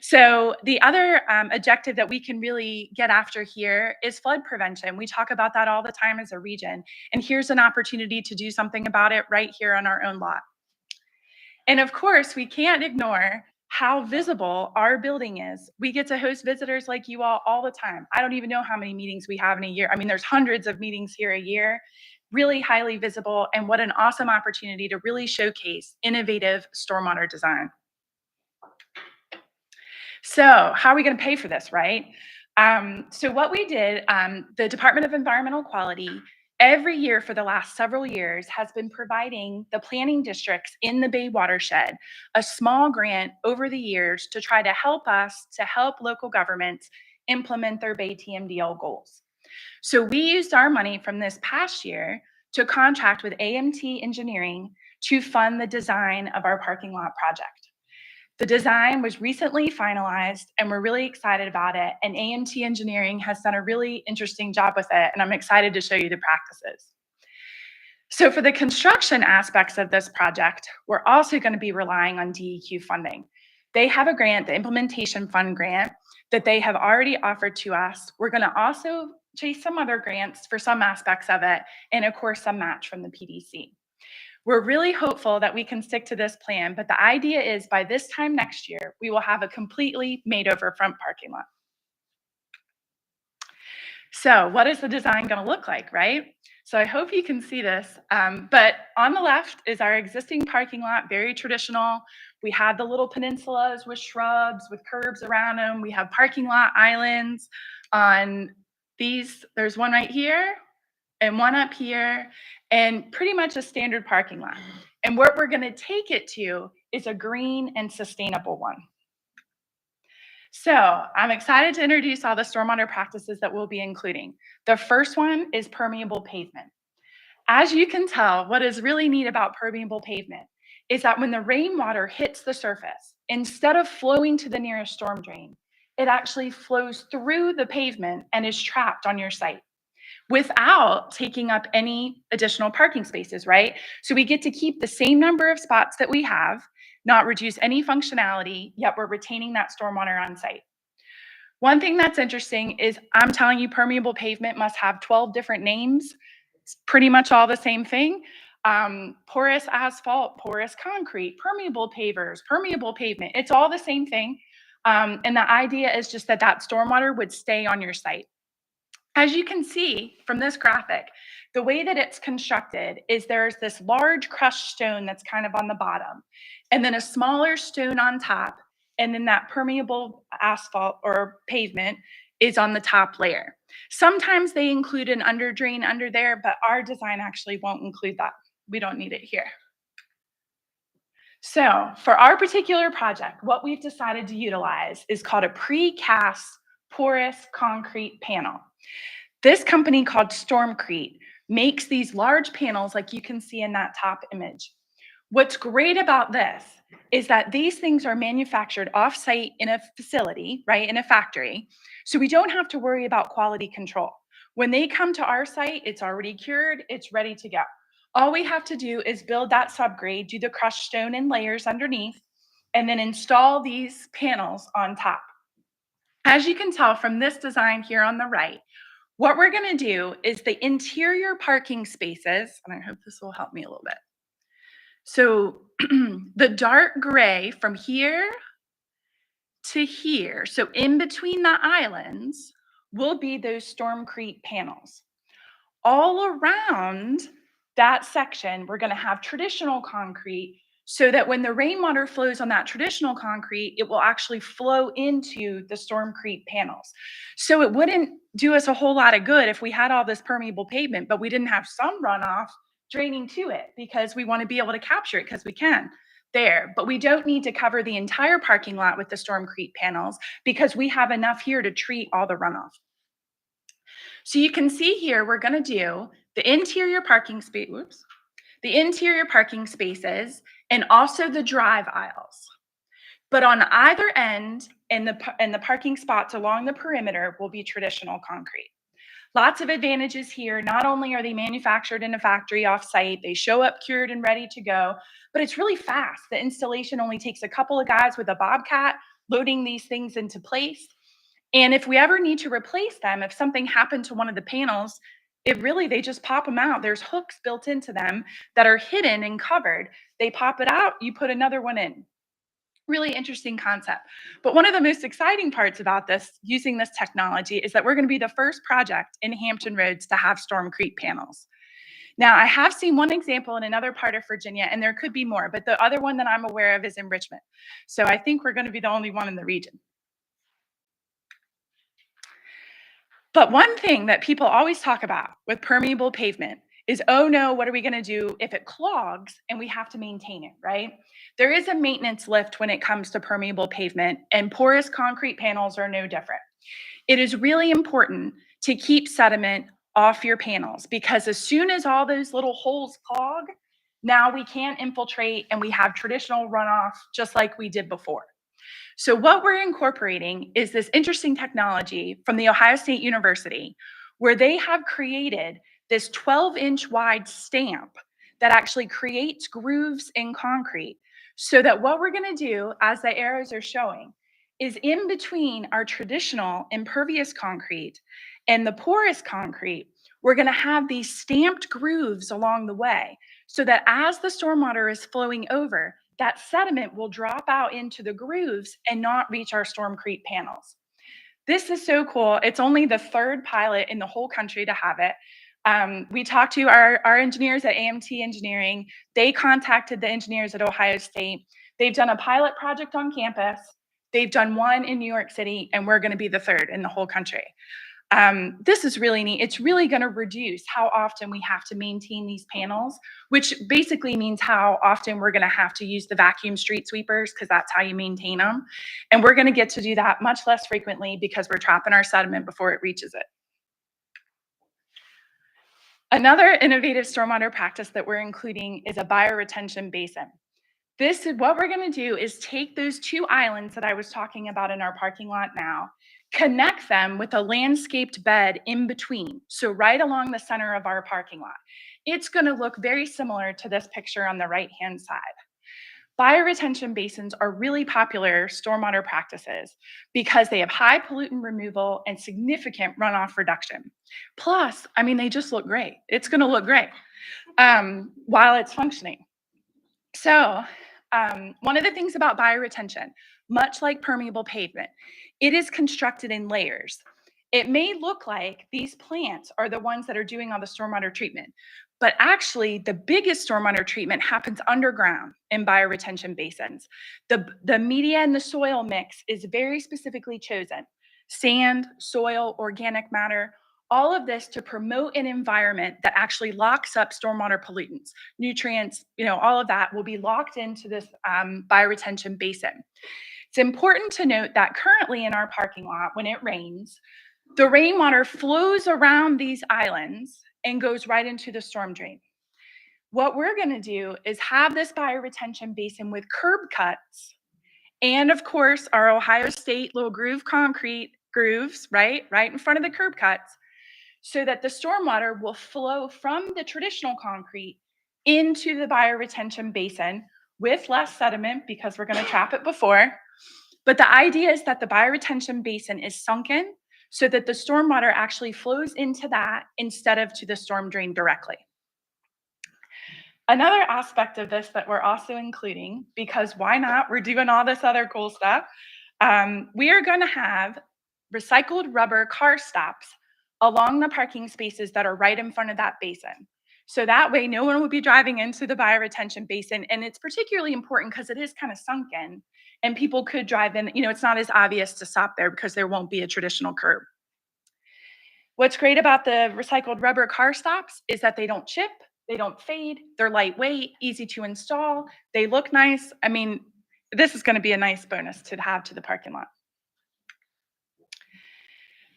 So the other objective that we can really get after here is flood prevention. We talk about that all the time as a region, and here's an opportunity to do something about it right here on our own lot. And of course, we can't ignore how visible our building is. We get to host visitors like you all the time. I don't even know how many meetings we have in a year. I mean, there's hundreds of meetings here a year, really highly visible, and what an awesome opportunity to really showcase innovative stormwater design. So how are we going to pay for this, right? So what we did, the Department of Environmental Quality, every year for the last several years has been providing the planning districts in the Bay watershed a small grant over the years to try to help local governments implement their Bay TMDL goals. So we used our money from this past year to contract with AMT Engineering to fund the design of our parking lot project. The design was recently finalized and we're really excited about it. And AMT Engineering has done a really interesting job with it. And I'm excited to show you the practices. So for the construction aspects of this project, we're also going to be relying on DEQ funding. They have a grant, the Implementation Fund grant, that they have already offered to us. We're going to also chase some other grants for some aspects of it. And of course, some match from the PDC. We're really hopeful that we can stick to this plan, but the idea is by this time next year, we will have a completely made over front parking lot. So what is the design going to look like, right? So I hope you can see this, but on the left is our existing parking lot, very traditional. We have the little peninsulas with shrubs, with curbs around them. We have parking lot islands on these. There's one right here and one up here, and pretty much a standard parking lot. And what we're going to take it to is a green and sustainable one. So I'm excited to introduce all the stormwater practices that we'll be including. The first one is permeable pavement. As you can tell, what is really neat about permeable pavement is that when the rainwater hits the surface, instead of flowing to the nearest storm drain, it actually flows through the pavement and is trapped on your site without taking up any additional parking spaces, right? So we get to keep the same number of spots that we have, not reduce any functionality, yet we're retaining that stormwater on site. One thing that's interesting is I'm telling you permeable pavement must have 12 different names. It's pretty much all the same thing. Porous asphalt, porous concrete, permeable pavers, permeable pavement. It's all the same thing. And the idea is just that stormwater would stay on your site. As you can see from this graphic, the way that it's constructed is there's this large crushed stone that's kind of on the bottom, and then a smaller stone on top, and then that permeable asphalt or pavement is on the top layer. Sometimes they include an under drain under there, but our design actually won't include that. We don't need it here. So for our particular project, what we've decided to utilize is called a precast porous concrete panel. This company called Stormcrete makes these large panels like you can see in that top image. What's great about this is that these things are manufactured off-site in a facility, right, in a factory, so we don't have to worry about quality control. When they come to our site, it's already cured, it's ready to go. All we have to do is build that subgrade, do the crushed stone in layers underneath, and then install these panels on top. As you can tell from this design here on the right, what we're going to do is the interior parking spaces, and I hope this will help me a little bit. So the dark gray from here to here, so in between the islands, will be those Stormcrete panels. All around that section, we're going to have traditional concrete so that when the rainwater flows on that traditional concrete, it will actually flow into the Stormcrete panels. So it wouldn't do us a whole lot of good if we had all this permeable pavement, but we didn't have some runoff draining to it, because we want to be able to capture it because we can there. But we don't need to cover the entire parking lot with the Stormcrete panels because we have enough here to treat all the runoff. So you can see here, we're going to do the interior parking space, the interior parking spaces, and also the drive aisles. But on either end, and the parking spots along the perimeter will be traditional concrete. Lots of advantages here. Not only are they manufactured in a factory off-site, they show up cured and ready to go, but it's really fast. The installation only takes a couple of guys with a bobcat loading these things into place. And if we ever need to replace them, if something happened to one of the panels, they just pop them out. There's hooks built into them that are hidden and covered. They pop it out, you put another one in. Really interesting concept. But one of the most exciting parts about this, using this technology, is that we're going to be the first project in Hampton Roads to have Stormcrete panels. Now, I have seen one example in another part of Virginia, and there could be more, but the other one that I'm aware of is in Richmond. So I think we're going to be the only one in the region. But one thing that people always talk about with permeable pavement is, oh no, what are we going to do if it clogs and we have to maintain it, right? There is a maintenance lift when it comes to permeable pavement, and porous concrete panels are no different. It is really important to keep sediment off your panels, because as soon as all those little holes clog, now we can't infiltrate and we have traditional runoff just like we did before. So what we're incorporating is this interesting technology from the Ohio State University, where they have created this 12-inch wide stamp that actually creates grooves in concrete, so that what we're going to do, as the arrows are showing, is in between our traditional impervious concrete and the porous concrete, we're going to have these stamped grooves along the way, so that as the stormwater is flowing over, that sediment will drop out into the grooves and not reach our Stormcrete panels. This is so cool. It's only the third pilot in the whole country to have it. We talked to our engineers at AMT Engineering. They contacted the engineers at Ohio State. They've done a pilot project on campus. They've done one in New York City, and we're going to be the third in the whole country. This is really neat. It's really going to reduce how often we have to maintain these panels, which basically means how often we're going to have to use the vacuum street sweepers, because that's how you maintain them. And we're going to get to do that much less frequently because we're trapping our sediment before it reaches it. Another innovative stormwater practice that we're including is a bioretention basin. This is what we're going to do, is take those two islands that I was talking about in our parking lot now, connect them with a landscaped bed in between, so right along the center of our parking lot. It's going to look very similar to this picture on the right-hand side. Bioretention basins are really popular stormwater practices because they have high pollutant removal and significant runoff reduction. Plus, I mean, they just look great. It's going to look great while it's functioning. So one of the things about bioretention, much like permeable pavement, it is constructed in layers. It may look like these plants are the ones that are doing all the stormwater treatment, but actually the biggest stormwater treatment happens underground in bioretention basins. The media and the soil mix is very specifically chosen. Sand, soil, organic matter, all of this to promote an environment that actually locks up stormwater pollutants, nutrients, all of that will be locked into this bioretention basin. It's important to note that currently in our parking lot, when it rains, the rainwater flows around these islands and goes right into the storm drain. What we're going to do is have this bioretention basin with curb cuts and, of course, our Ohio State little groove concrete grooves, right in front of the curb cuts, so that the stormwater will flow from the traditional concrete into the bioretention basin with less sediment because we're going to trap it before. But the idea is that the bioretention basin is sunken so that the stormwater actually flows into that instead of to the storm drain directly. Another aspect of this that we're also including, because why not? We're doing all this other cool stuff. We are going to have recycled rubber car stops along the parking spaces that are right in front of that basin. So that way no one will be driving into the bioretention basin. And it's particularly important because it is kind of sunken and people could drive in, it's not as obvious to stop there because there won't be a traditional curb. What's great about the recycled rubber car stops is that they don't chip, they don't fade, they're lightweight, easy to install, they look nice. I mean, this is going to be a nice bonus to have to the parking lot.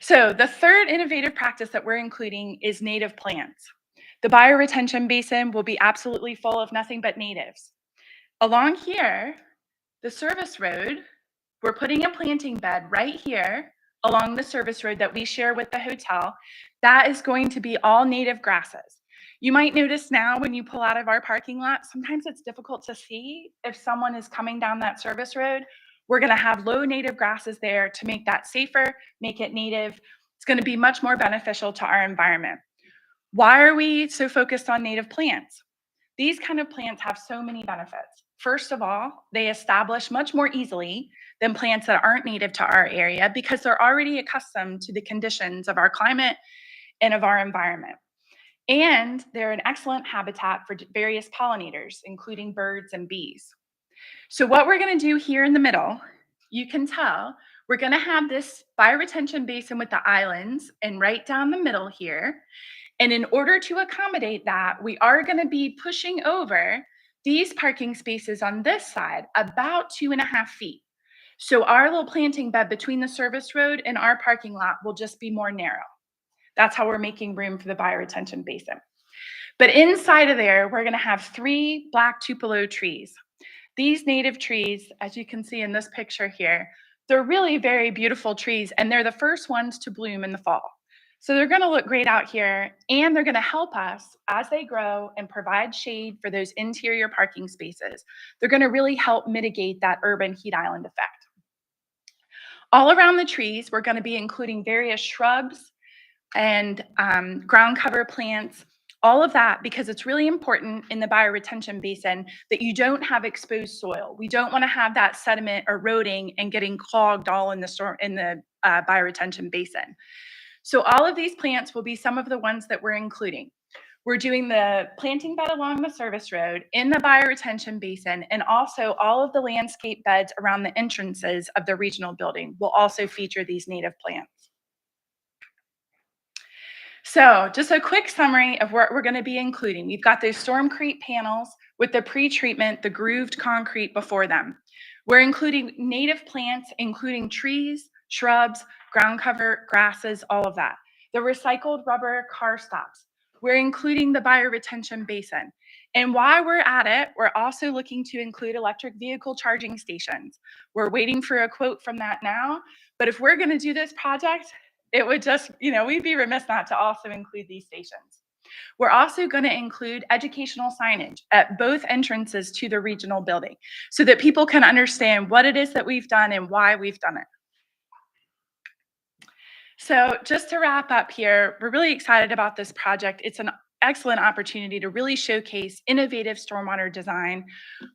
So the third innovative practice that we're including is native plants. The bioretention basin will be absolutely full of nothing but natives. Along here, the service road, we're putting a planting bed right here along the service road that we share with the hotel. That is going to be all native grasses. You might notice now when you pull out of our parking lot, sometimes it's difficult to see if someone is coming down that service road. We're going to have low native grasses there to make that safer, make it native. It's going to be much more beneficial to our environment. Why are we so focused on native plants? These kind of plants have so many benefits. First of all, they establish much more easily than plants that aren't native to our area because they're already accustomed to the conditions of our climate and of our environment. And they're an excellent habitat for various pollinators, including birds and bees. So what we're going to do here in the middle, you can tell, we're going to have this bioretention basin with the islands and right down the middle here. And in order to accommodate that, we are going to be pushing over these parking spaces on this side about 2.5 feet. So our little planting bed between the service road and our parking lot will just be more narrow. That's how we're making room for the bioretention basin. But inside of there, we're going to have 3 black tupelo trees. These native trees, as you can see in this picture here, they're really very beautiful trees, and they're the first ones to bloom in the fall. So they're going to look great out here, and they're going to help us as they grow and provide shade for those interior parking spaces. They're going to really help mitigate that urban heat island effect. All around the trees, we're going to be including various shrubs and ground cover plants, all of that because it's really important in the bioretention basin that you don't have exposed soil. We don't want to have that sediment eroding and getting clogged all in the bioretention basin. So all of these plants will be some of the ones that we're including. We're doing the planting bed along the service road in the bioretention basin, and also all of the landscape beds around the entrances of the regional building will also feature these native plants. So just a quick summary of what we're going to be including. We've got those stormcrete panels with the pre-treatment, the grooved concrete before them. We're including native plants, including trees, shrubs, ground cover, grasses, all of that. The recycled rubber car stops. We're including the bioretention basin. And while we're at it, we're also looking to include electric vehicle charging stations. We're waiting for a quote from that now, but if we're going to do this project, it would just, we'd be remiss not to also include these stations. We're also going to include educational signage at both entrances to the regional building so that people can understand what it is that we've done and why we've done it. So just to wrap up here, we're really excited about this project. It's an excellent opportunity to really showcase innovative stormwater design.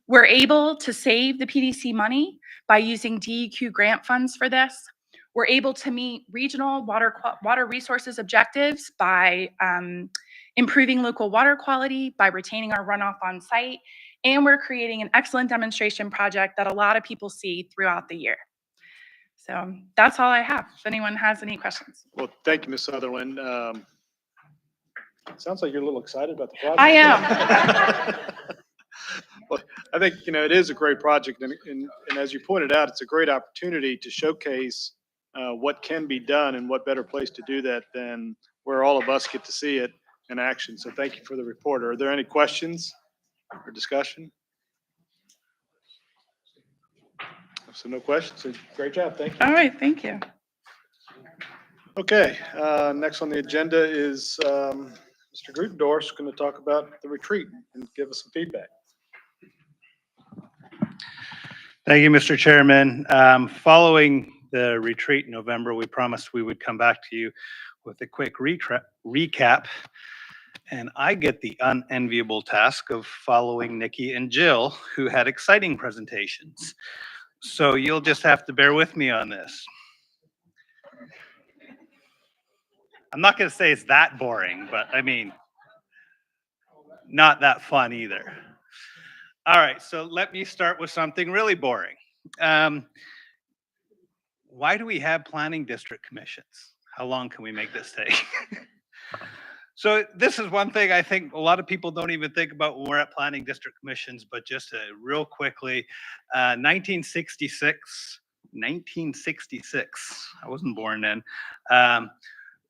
We're able to save the PDC money by using DEQ grant funds for this. We're able to meet regional water resources objectives by improving local water quality, by retaining our runoff on site, and we're creating an excellent demonstration project that a lot of people see throughout the year. So that's all I have. If anyone has any questions. Well, thank you, Ms. Sutherland. Sounds like you're a little excited about the project. I am. Well, I think, it is a great project. And as you pointed out, it's a great opportunity to showcase what can be done, and what better place to do that than where all of us get to see it and action. So thank you for the report. Are there any questions or discussion? So no questions. So great job. Thank you. All right, thank you. Okay, next on the agenda is Mr. Grutendorf's going to talk about the retreat and give us some feedback. Thank you, Mr. Chairman. Following the retreat in November, we promised we would come back to you with a quick recap. And I get the unenviable task of following Nikki and Jill, who had exciting presentations. So you'll just have to bear with me on this. I'm not going to say it's that boring, but I mean, not that fun either. All right, so let me start with something really boring. Why do we have planning district commissions? How long can we make this take? So this is one thing I think a lot of people don't even think about when we're at planning district commissions, but just real quickly, 1966, I wasn't born then,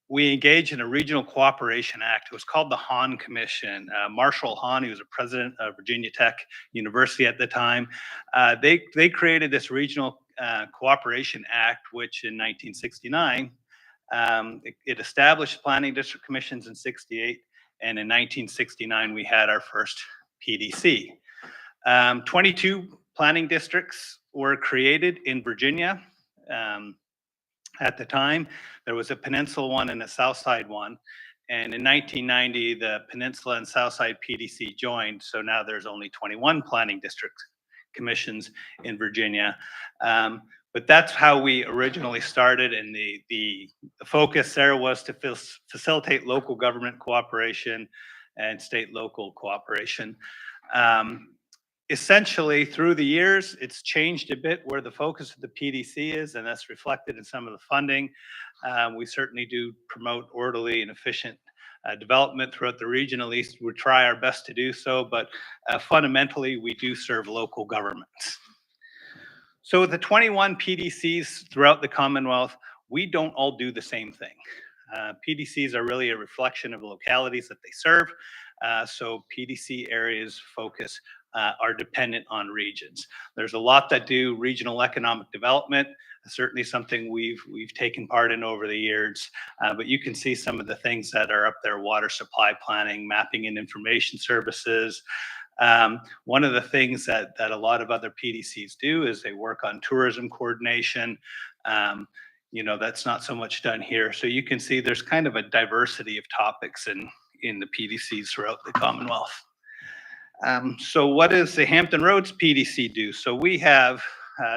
we engaged in a Regional Cooperation Act. It was called the Hahn Commission. Marshall Hahn, he was a president of Virginia Tech University at the time. They created this Regional Cooperation Act, which in 1969, it established planning district commissions in 68, and in 1969 we had our first PDC. 22 planning districts were created in Virginia. At the time, there was a Peninsula one and a Southside one, and in 1990 the Peninsula and Southside PDC joined, so now there's only 21 planning district commissions in Virginia. But that's how we originally started, and the focus there was to facilitate local government cooperation and state-local cooperation. Essentially, through the years, it's changed a bit where the focus of the PDC is, and that's reflected in some of the funding. We certainly do promote orderly and efficient development throughout the region. At least we try our best to do so, but fundamentally, we do serve local governments. So with the 21 PDCs throughout the Commonwealth, we don't all do the same thing. PDCs are really a reflection of the localities that they serve. So PDC areas focus are dependent on regions. There's a lot that do regional economic development, certainly something we've taken part in over the years, but you can see some of the things that are up there: water supply planning, mapping and information services. One of the things that a lot of other PDCs do is they work on tourism coordination. You know, that's not so much done here. So you can see there's kind of a diversity of topics in the PDCs throughout the Commonwealth. So what does the Hampton Roads PDC do? So we have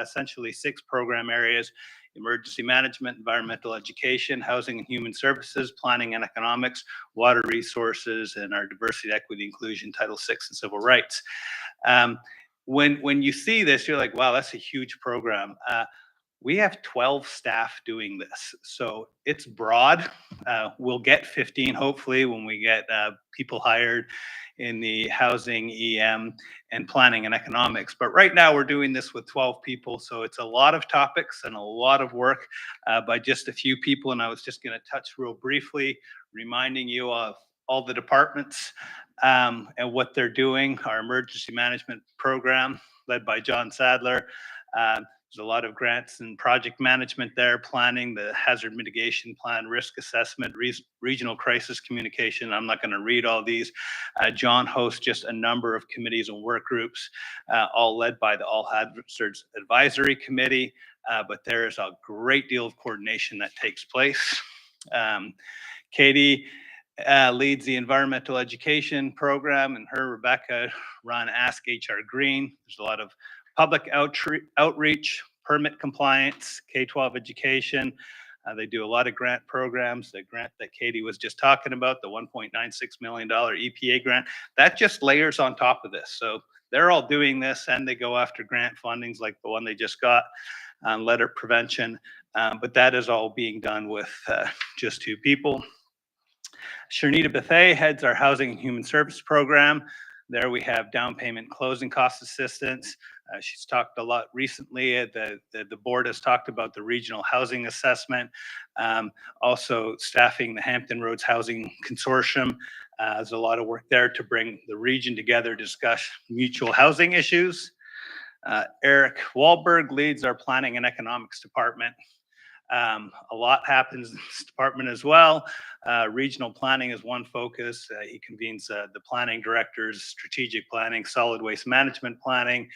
essentially 6 program areas: emergency management, environmental education, housing and human services, planning and economics, water resources, and our diversity, equity, inclusion, Title VI, and civil rights. When you see this, you're like, wow, that's a huge program. We have 12 staff doing this, so it's broad. We'll get 15 hopefully when we get people hired in the housing, EM, and planning and economics. But right now we're doing this with 12 people, so it's a lot of topics and a lot of work by just a few people. And I was just going to touch real briefly, reminding you of all the departments and what they're doing. Our emergency management program led by John Sadler. There's a lot of grants and project management there, planning, the hazard mitigation plan, risk assessment, regional crisis communication. I'm not going to read all these. John hosts just a number of committees and work groups, all led by the All Hazards Advisory Committee, but there is a great deal of coordination that takes place. Katie leads the environmental education program, and Rebecca run Ask HR Green. There's a lot of public outreach, permit compliance, K-12 education. They do a lot of grant programs. The grant that Katie was just talking about, the $1.96 million EPA grant, that just layers on top of this. So they're all doing this, and they go after grant fundings like the one they just got on litter prevention. But that is all being done with just 2 people. Sharnita Bethay heads our Housing and Human Service program. There we have down payment closing cost assistance. She's talked a lot recently. The board has talked about the regional housing assessment, also staffing the Hampton Roads Housing Consortium. There's a lot of work there to bring the region together, discuss mutual housing issues. Eric Wahlberg leads our planning and economics department. A lot happens in this department as well. Regional planning is one focus. He convenes the planning directors, strategic planning, solid waste management planning.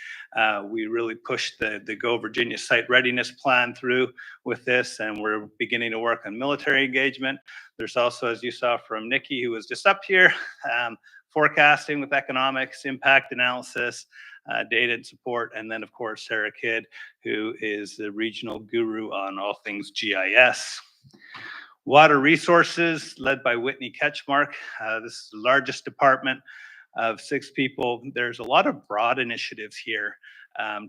We really pushed the Go Virginia site readiness plan through with this, and we're beginning to work on military engagement. There's also, as you saw from Nikki, who was just up here, forecasting with economics, impact analysis, data and support, and then of course Sarah Kidd, who is the regional guru on all things GIS. Water resources led by Whitney Ketchmark. This is the largest department of 6 people. There's a lot of broad initiatives here,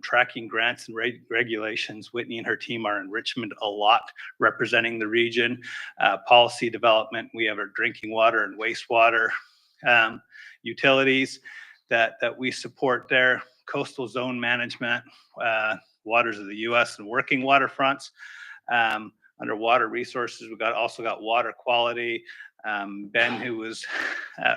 tracking grants and regulations. Whitney and her team are in Richmond a lot, representing the region. Policy development, we have our drinking water and wastewater utilities that we support there. Coastal zone management, waters of the U.S. and working waterfronts. Under water resources, we've also got water quality. Ben, who was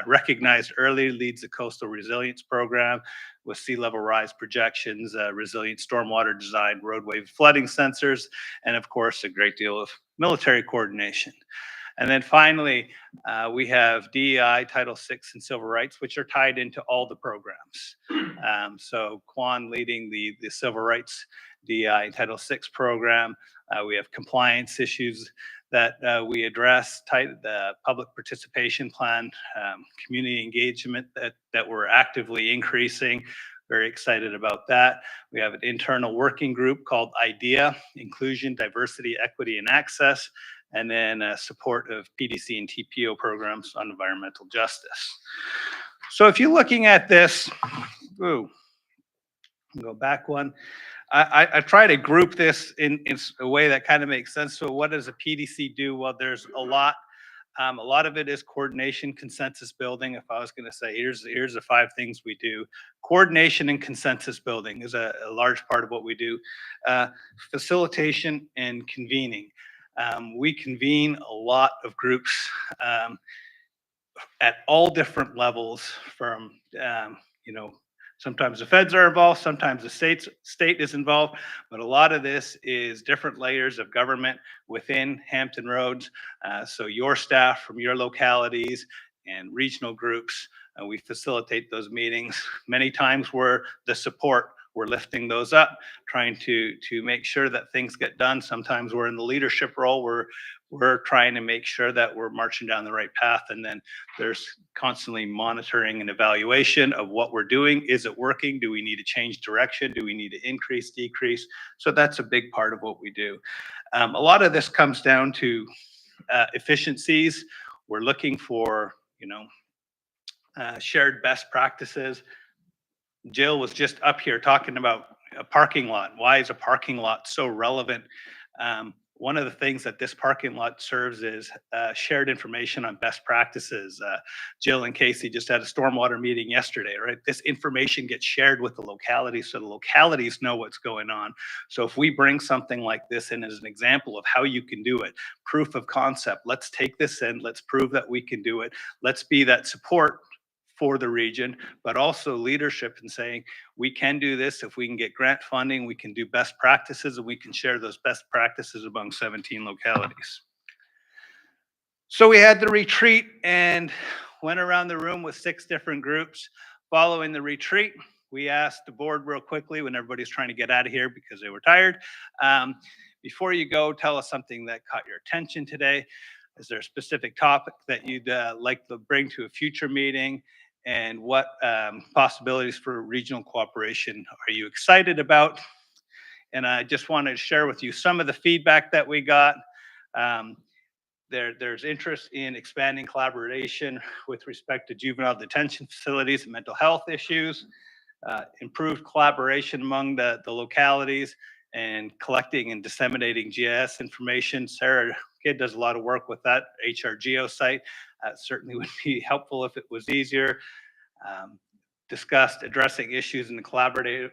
recognized early, leads the coastal resilience program with sea level rise projections, resilient stormwater design, roadway flooding sensors, and of course, a great deal of military coordination. And then finally, we have DEI, Title VI, and Civil Rights, which are tied into all the programs. So Kwan leading the Civil Rights DEI Title VI program. We have compliance issues that we address, the public participation plan, community engagement that we're actively increasing. Very excited about that. We have an internal working group called IDEA, Inclusion, Diversity, Equity, and Access, and then support of PDC and TPO programs on environmental justice. So if you're looking at this, go back one. I try to group this in a way that kind of makes sense. So what does a PDC do? Well, there's a lot. A lot of it is coordination, consensus building. If I was going to say, here's the 5 things we do. Coordination and consensus building is a large part of what we do. Facilitation and convening. We convene a lot of groups at all different levels from, sometimes the feds are involved, sometimes the state is involved, but a lot of this is different layers of government within Hampton Roads. So your staff from your localities and regional groups, we facilitate those meetings. Many times we're the support. We're lifting those up, trying to make sure that things get done. Sometimes we're in the leadership role. We're trying to make sure that we're marching down the right path. And then there's constantly monitoring and evaluation of what we're doing. Is it working? Do we need to change direction? Do we need to increase, decrease? So that's a big part of what we do. A lot of this comes down to efficiencies. We're looking for, shared best practices. Jill was just up here talking about a parking lot. Why is a parking lot so relevant? One of the things that this parking lot serves is shared information on best practices. Jill and Casey just had a stormwater meeting yesterday, right? This information gets shared with the localities so the localities know what's going on. So if we bring something like this in as an example of how you can do it, proof of concept, let's take this in, let's prove that we can do it. Let's be that support for the region, but also leadership in saying we can do this. If we can get grant funding, we can do best practices, and we can share those best practices among 17 localities. So we had the retreat and went around the room with 6 different groups. Following the retreat, we asked the board real quickly when everybody's trying to get out of here because they were tired. Before you go, tell us something that caught your attention today. Is there a specific topic that you'd like to bring to a future meeting? And what possibilities for regional cooperation are you excited about? And I just wanted to share with you some of the feedback that we got. There's interest in expanding collaboration with respect to juvenile detention facilities and mental health issues, improved collaboration among the localities, and collecting and disseminating GIS information. Sarah Kidd does a lot of work with that HRGO site. Certainly would be helpful if it was easier. Discussed addressing issues in a collaborative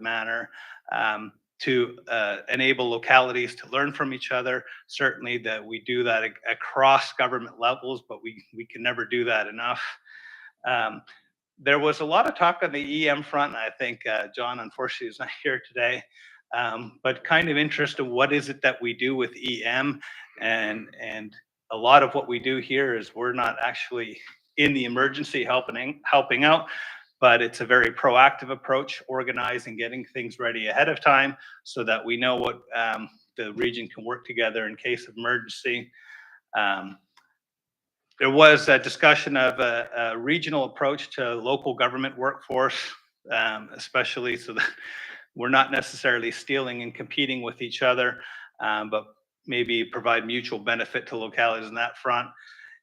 manner. to enable localities to learn from each other. Certainly that we do that across government levels, but we can never do that enough. There was a lot of talk on the EM front, and I think John unfortunately is not here today, but kind of interested in what is it that we do with EM, and a lot of what we do here is we're not actually in the emergency helping out, but it's a very proactive approach, organizing, getting things ready ahead of time so that we know what the region can work together in case of emergency. There was a discussion of a regional approach to local government workforce, especially so that we're not necessarily stealing and competing with each other, but maybe provide mutual benefit to localities on that front.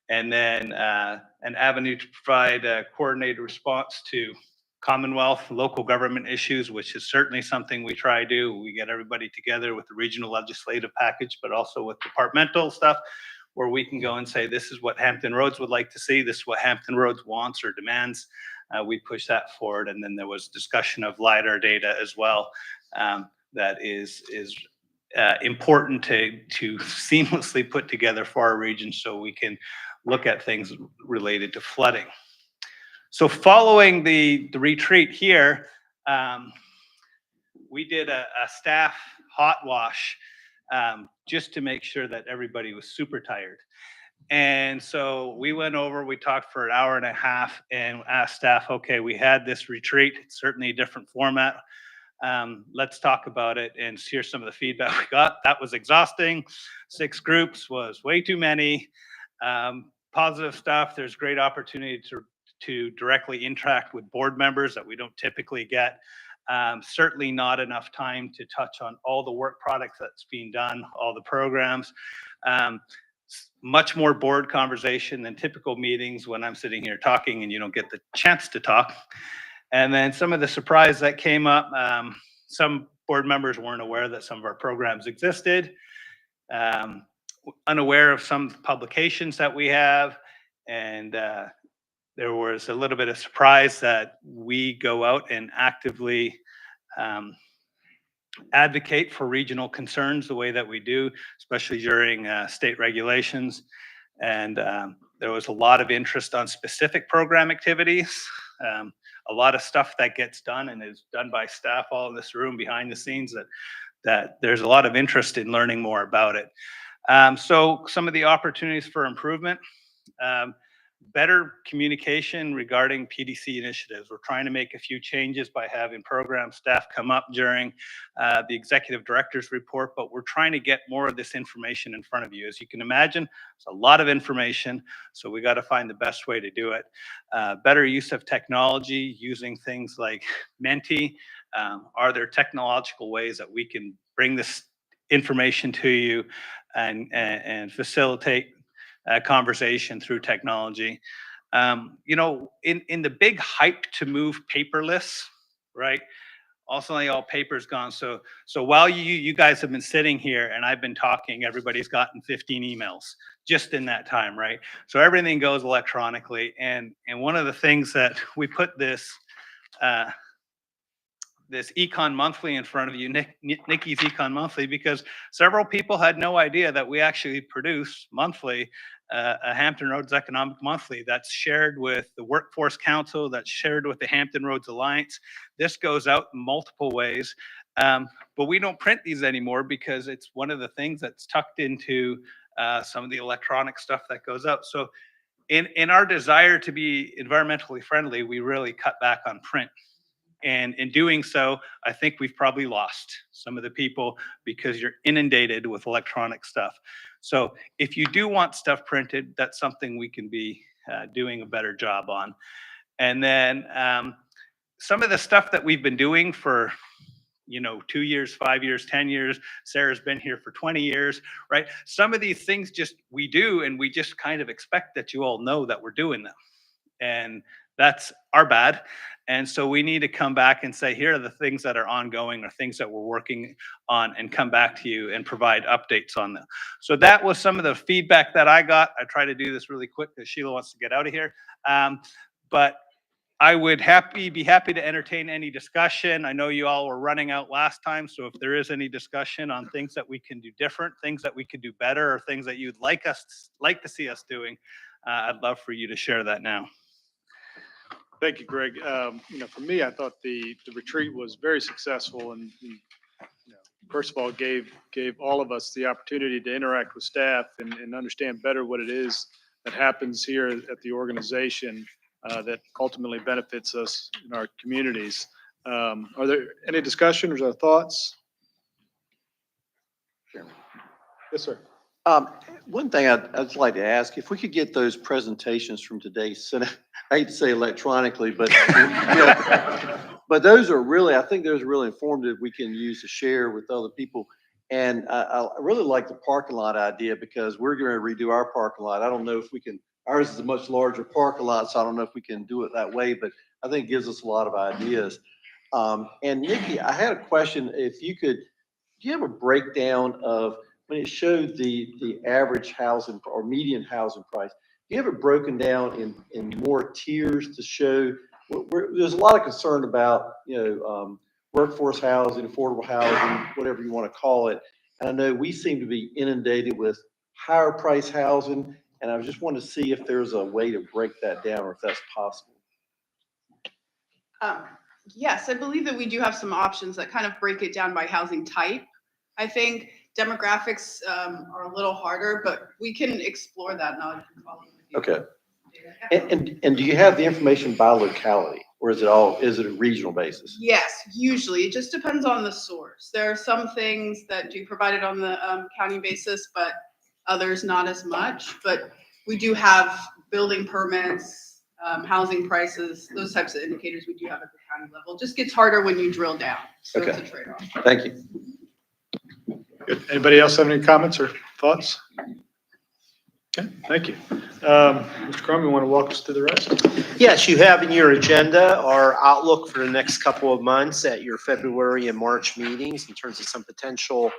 And then an avenue to provide a coordinated response to Commonwealth local government issues, which is certainly something we try to do. We get everybody together with the regional legislative package, but also with departmental stuff, where we can go and say, this is what Hampton Roads would like to see, this is what Hampton Roads wants or demands. We push that forward. And then there was discussion of LiDAR data as well. That is important to seamlessly put together for our region so we can look at things related to flooding. So following the retreat here, we did a staff hot wash just to make sure that everybody was super tired. And so we went over, we talked for an hour and a half and asked staff, okay, we had this retreat, it's certainly a different format. Let's talk about it and here's some of the feedback we got. That was exhausting. 6 groups was way too many. Positive stuff, there's great opportunity to directly interact with board members that we don't typically get. Certainly not enough time to touch on all the work products that's being done, all the programs. Much more board conversation than typical meetings when I'm sitting here talking and you don't get the chance to talk. And then some of the surprise that came up, some board members weren't aware that some of our programs existed, unaware of some publications that we have, and there was a little bit of surprise that we go out and actively advocate for regional concerns the way that we do, especially during state regulations. And there was a lot of interest on specific program activities. A lot of stuff that gets done and is done by staff all in this room behind the scenes that there's a lot of interest in learning more about it. So some of the opportunities for improvement, better communication regarding PDC initiatives. We're trying to make a few changes by having program staff come up during the executive director's report, but we're trying to get more of this information in front of you. As you can imagine, it's a lot of information, so we got to find the best way to do it. Better use of technology, using things like Menti. Are there technological ways that we can bring this information to you and facilitate conversation through technology? You know, in the big hype to move paperless, right? Also, all paper's gone. So while you guys have been sitting here and I've been talking, everybody's gotten 15 emails just in that time, right? So everything goes electronically. And one of the things that we put this Econ Monthly in front of you, Nikki's Econ Monthly, because several people had no idea that we actually produce monthly a Hampton Roads Economic Monthly that's shared with the Workforce Council, that's shared with the Hampton Roads Alliance. This goes out in multiple ways, but we don't print these anymore because it's one of the things that's tucked into some of the electronic stuff that goes out. So in our desire to be environmentally friendly, we really cut back on print. And in doing so, I think we've probably lost some of the people because you're inundated with electronic stuff. So if you do want stuff printed, that's something we can be doing a better job on. And then some of the stuff that we've been doing for, 2 years, 5 years, 10 years, Sarah's been here for 20 years, right? Some of these things just we do, and we just kind of expect that you all know that we're doing them. And that's our bad. And so we need to come back and say, here are the things that are ongoing or things that we're working on, and come back to you and provide updates on them. So that was some of the feedback that I got. I try to do this really quick because Sheila wants to get out of here. But I would be happy to entertain any discussion. I know you all were running out last time, so if there is any discussion on things that we can do different, things that we could do better, or things that you'd like to see us doing, I'd love for you to share that now. Thank you, Greg. For me, I thought the retreat was very successful and, first of all, gave all of us the opportunity to interact with staff and understand better what it is that happens here at the organization that ultimately benefits us in our communities. Are there any discussions or thoughts? Yes, sir. One thing I'd like to ask, if we could get those presentations from today's Senate, I hate to say electronically, but, but those are really, I think those are really informative we can use to share with other people. And I really like the parking lot idea because we're going to redo our parking lot. I don't know if we can, ours is a much larger parking lot, so I don't know if we can do it that way, but I think it gives us a lot of ideas. And Nikki, I had a question. If you could, do you have a breakdown of when it showed the average housing or median housing price? Do you have it broken down in more tiers to show? There's a lot of concern about, workforce housing, affordable housing, whatever you want to call it. And I know we seem to be inundated with higher price housing. And I just want to see if there's a way to break that down or if that's possible. Yes, I believe that we do have some options that kind of break it down by housing type. I think demographics are a little harder, but we can explore that now. Okay. And do you have the information by locality, or is it a regional basis? Yes, usually. It just depends on the source. There are some things that do provide it on the county basis, but others not as much. But we do have building permits, housing prices, those types of indicators we do have at the county level. It just gets harder when you drill down. So Okay. It's a trade-off. Thank you. Good. Anybody else have any comments or thoughts? Okay, thank you. Mr. Crum, you want to walk us through the rest? Yes, you have in your agenda our outlook for the next couple of months at your February and March meetings in terms of some potential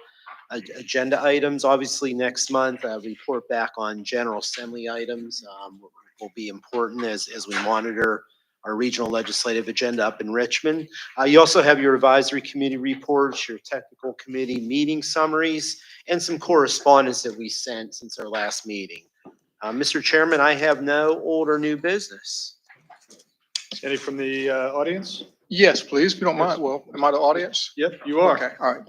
agenda items. Obviously, next month, report back on General Assembly items will be important as we monitor our regional legislative agenda up in Richmond. You also have your advisory committee reports, your technical committee meeting summaries, and some correspondence that we sent since our last meeting. Mr. Chairman, I have no old or new business. Any from the audience? Yes, please, if you don't mind. Well, am I the audience? Yep, you are. Okay, all right.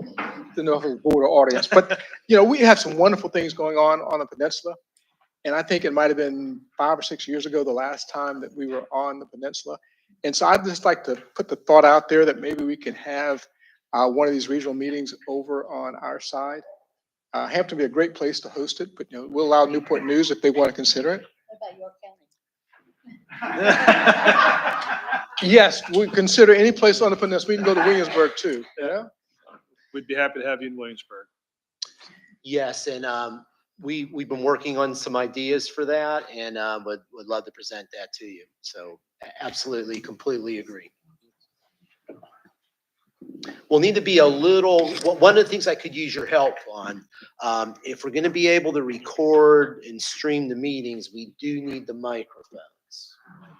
Didn't know if it was board or audience, but we have some wonderful things going on the peninsula. And I think it might have been 5 or 6 years ago, the last time that we were on the peninsula. And so I'd just like to put the thought out there that maybe we can have one of these regional meetings over on our side. Hampton would be a great place to host it, but we'll allow Newport News if they want to consider it. What about York County? Yes, we consider any place on the peninsula. We can go to Williamsburg too. Yeah. We'd be happy to have you in Williamsburg. Yes, and we've been working on some ideas for that and would love to present that to you. So absolutely, completely agree. We'll need to be a little, one of the things I could use your help on, if we're going to be able to record and stream the meetings, we do need the microphones.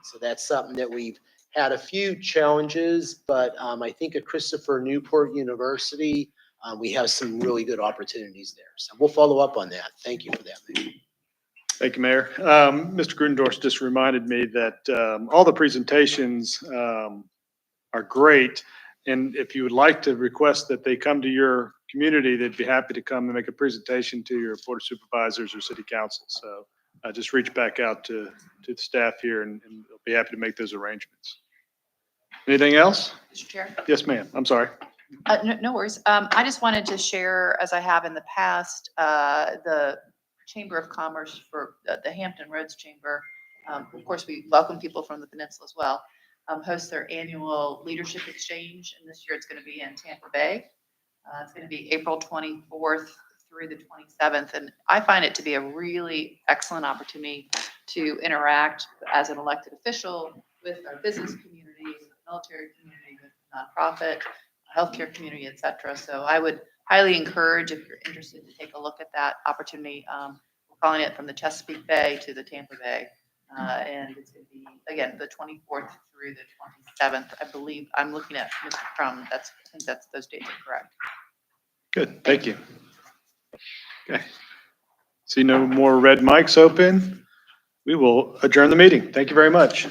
So that's something that we've had a few challenges, but I think at Christopher Newport University, we have some really good opportunities there. So we'll follow up on that. Thank you for that, Mayor. Thank you, Mayor. Mr. Grudendorf just reminded me that all the presentations are great. And if you would like to request that they come to your community, they'd be happy to come and make a presentation to your Board of Supervisors or City Council. So just reach back out to the staff here and they'll be happy to make those arrangements. Anything else? Mr. Chair? Yes, ma'am. I'm sorry. No worries. I just wanted to share, as I have in the past, the Chamber of Commerce for the Hampton Roads Chamber. Of course, we welcome people from the peninsula as well. Host their annual leadership exchange, and this year it's going to be in Tampa Bay. It's going to be April 24th through the 27th, and I find it to be a really excellent opportunity to interact as an elected official with our business community, with the military community, with nonprofit, healthcare community, et cetera. So I would highly encourage, if you're interested, to take a look at that opportunity. We're calling it From the Chesapeake Bay to the Tampa Bay. And it's going to be, again, the 24th through the 27th, I believe. I'm looking at Mr. Crum. I think those dates are correct. Good, thank you. Okay. See no more red mics open. We will adjourn the meeting. Thank you very much.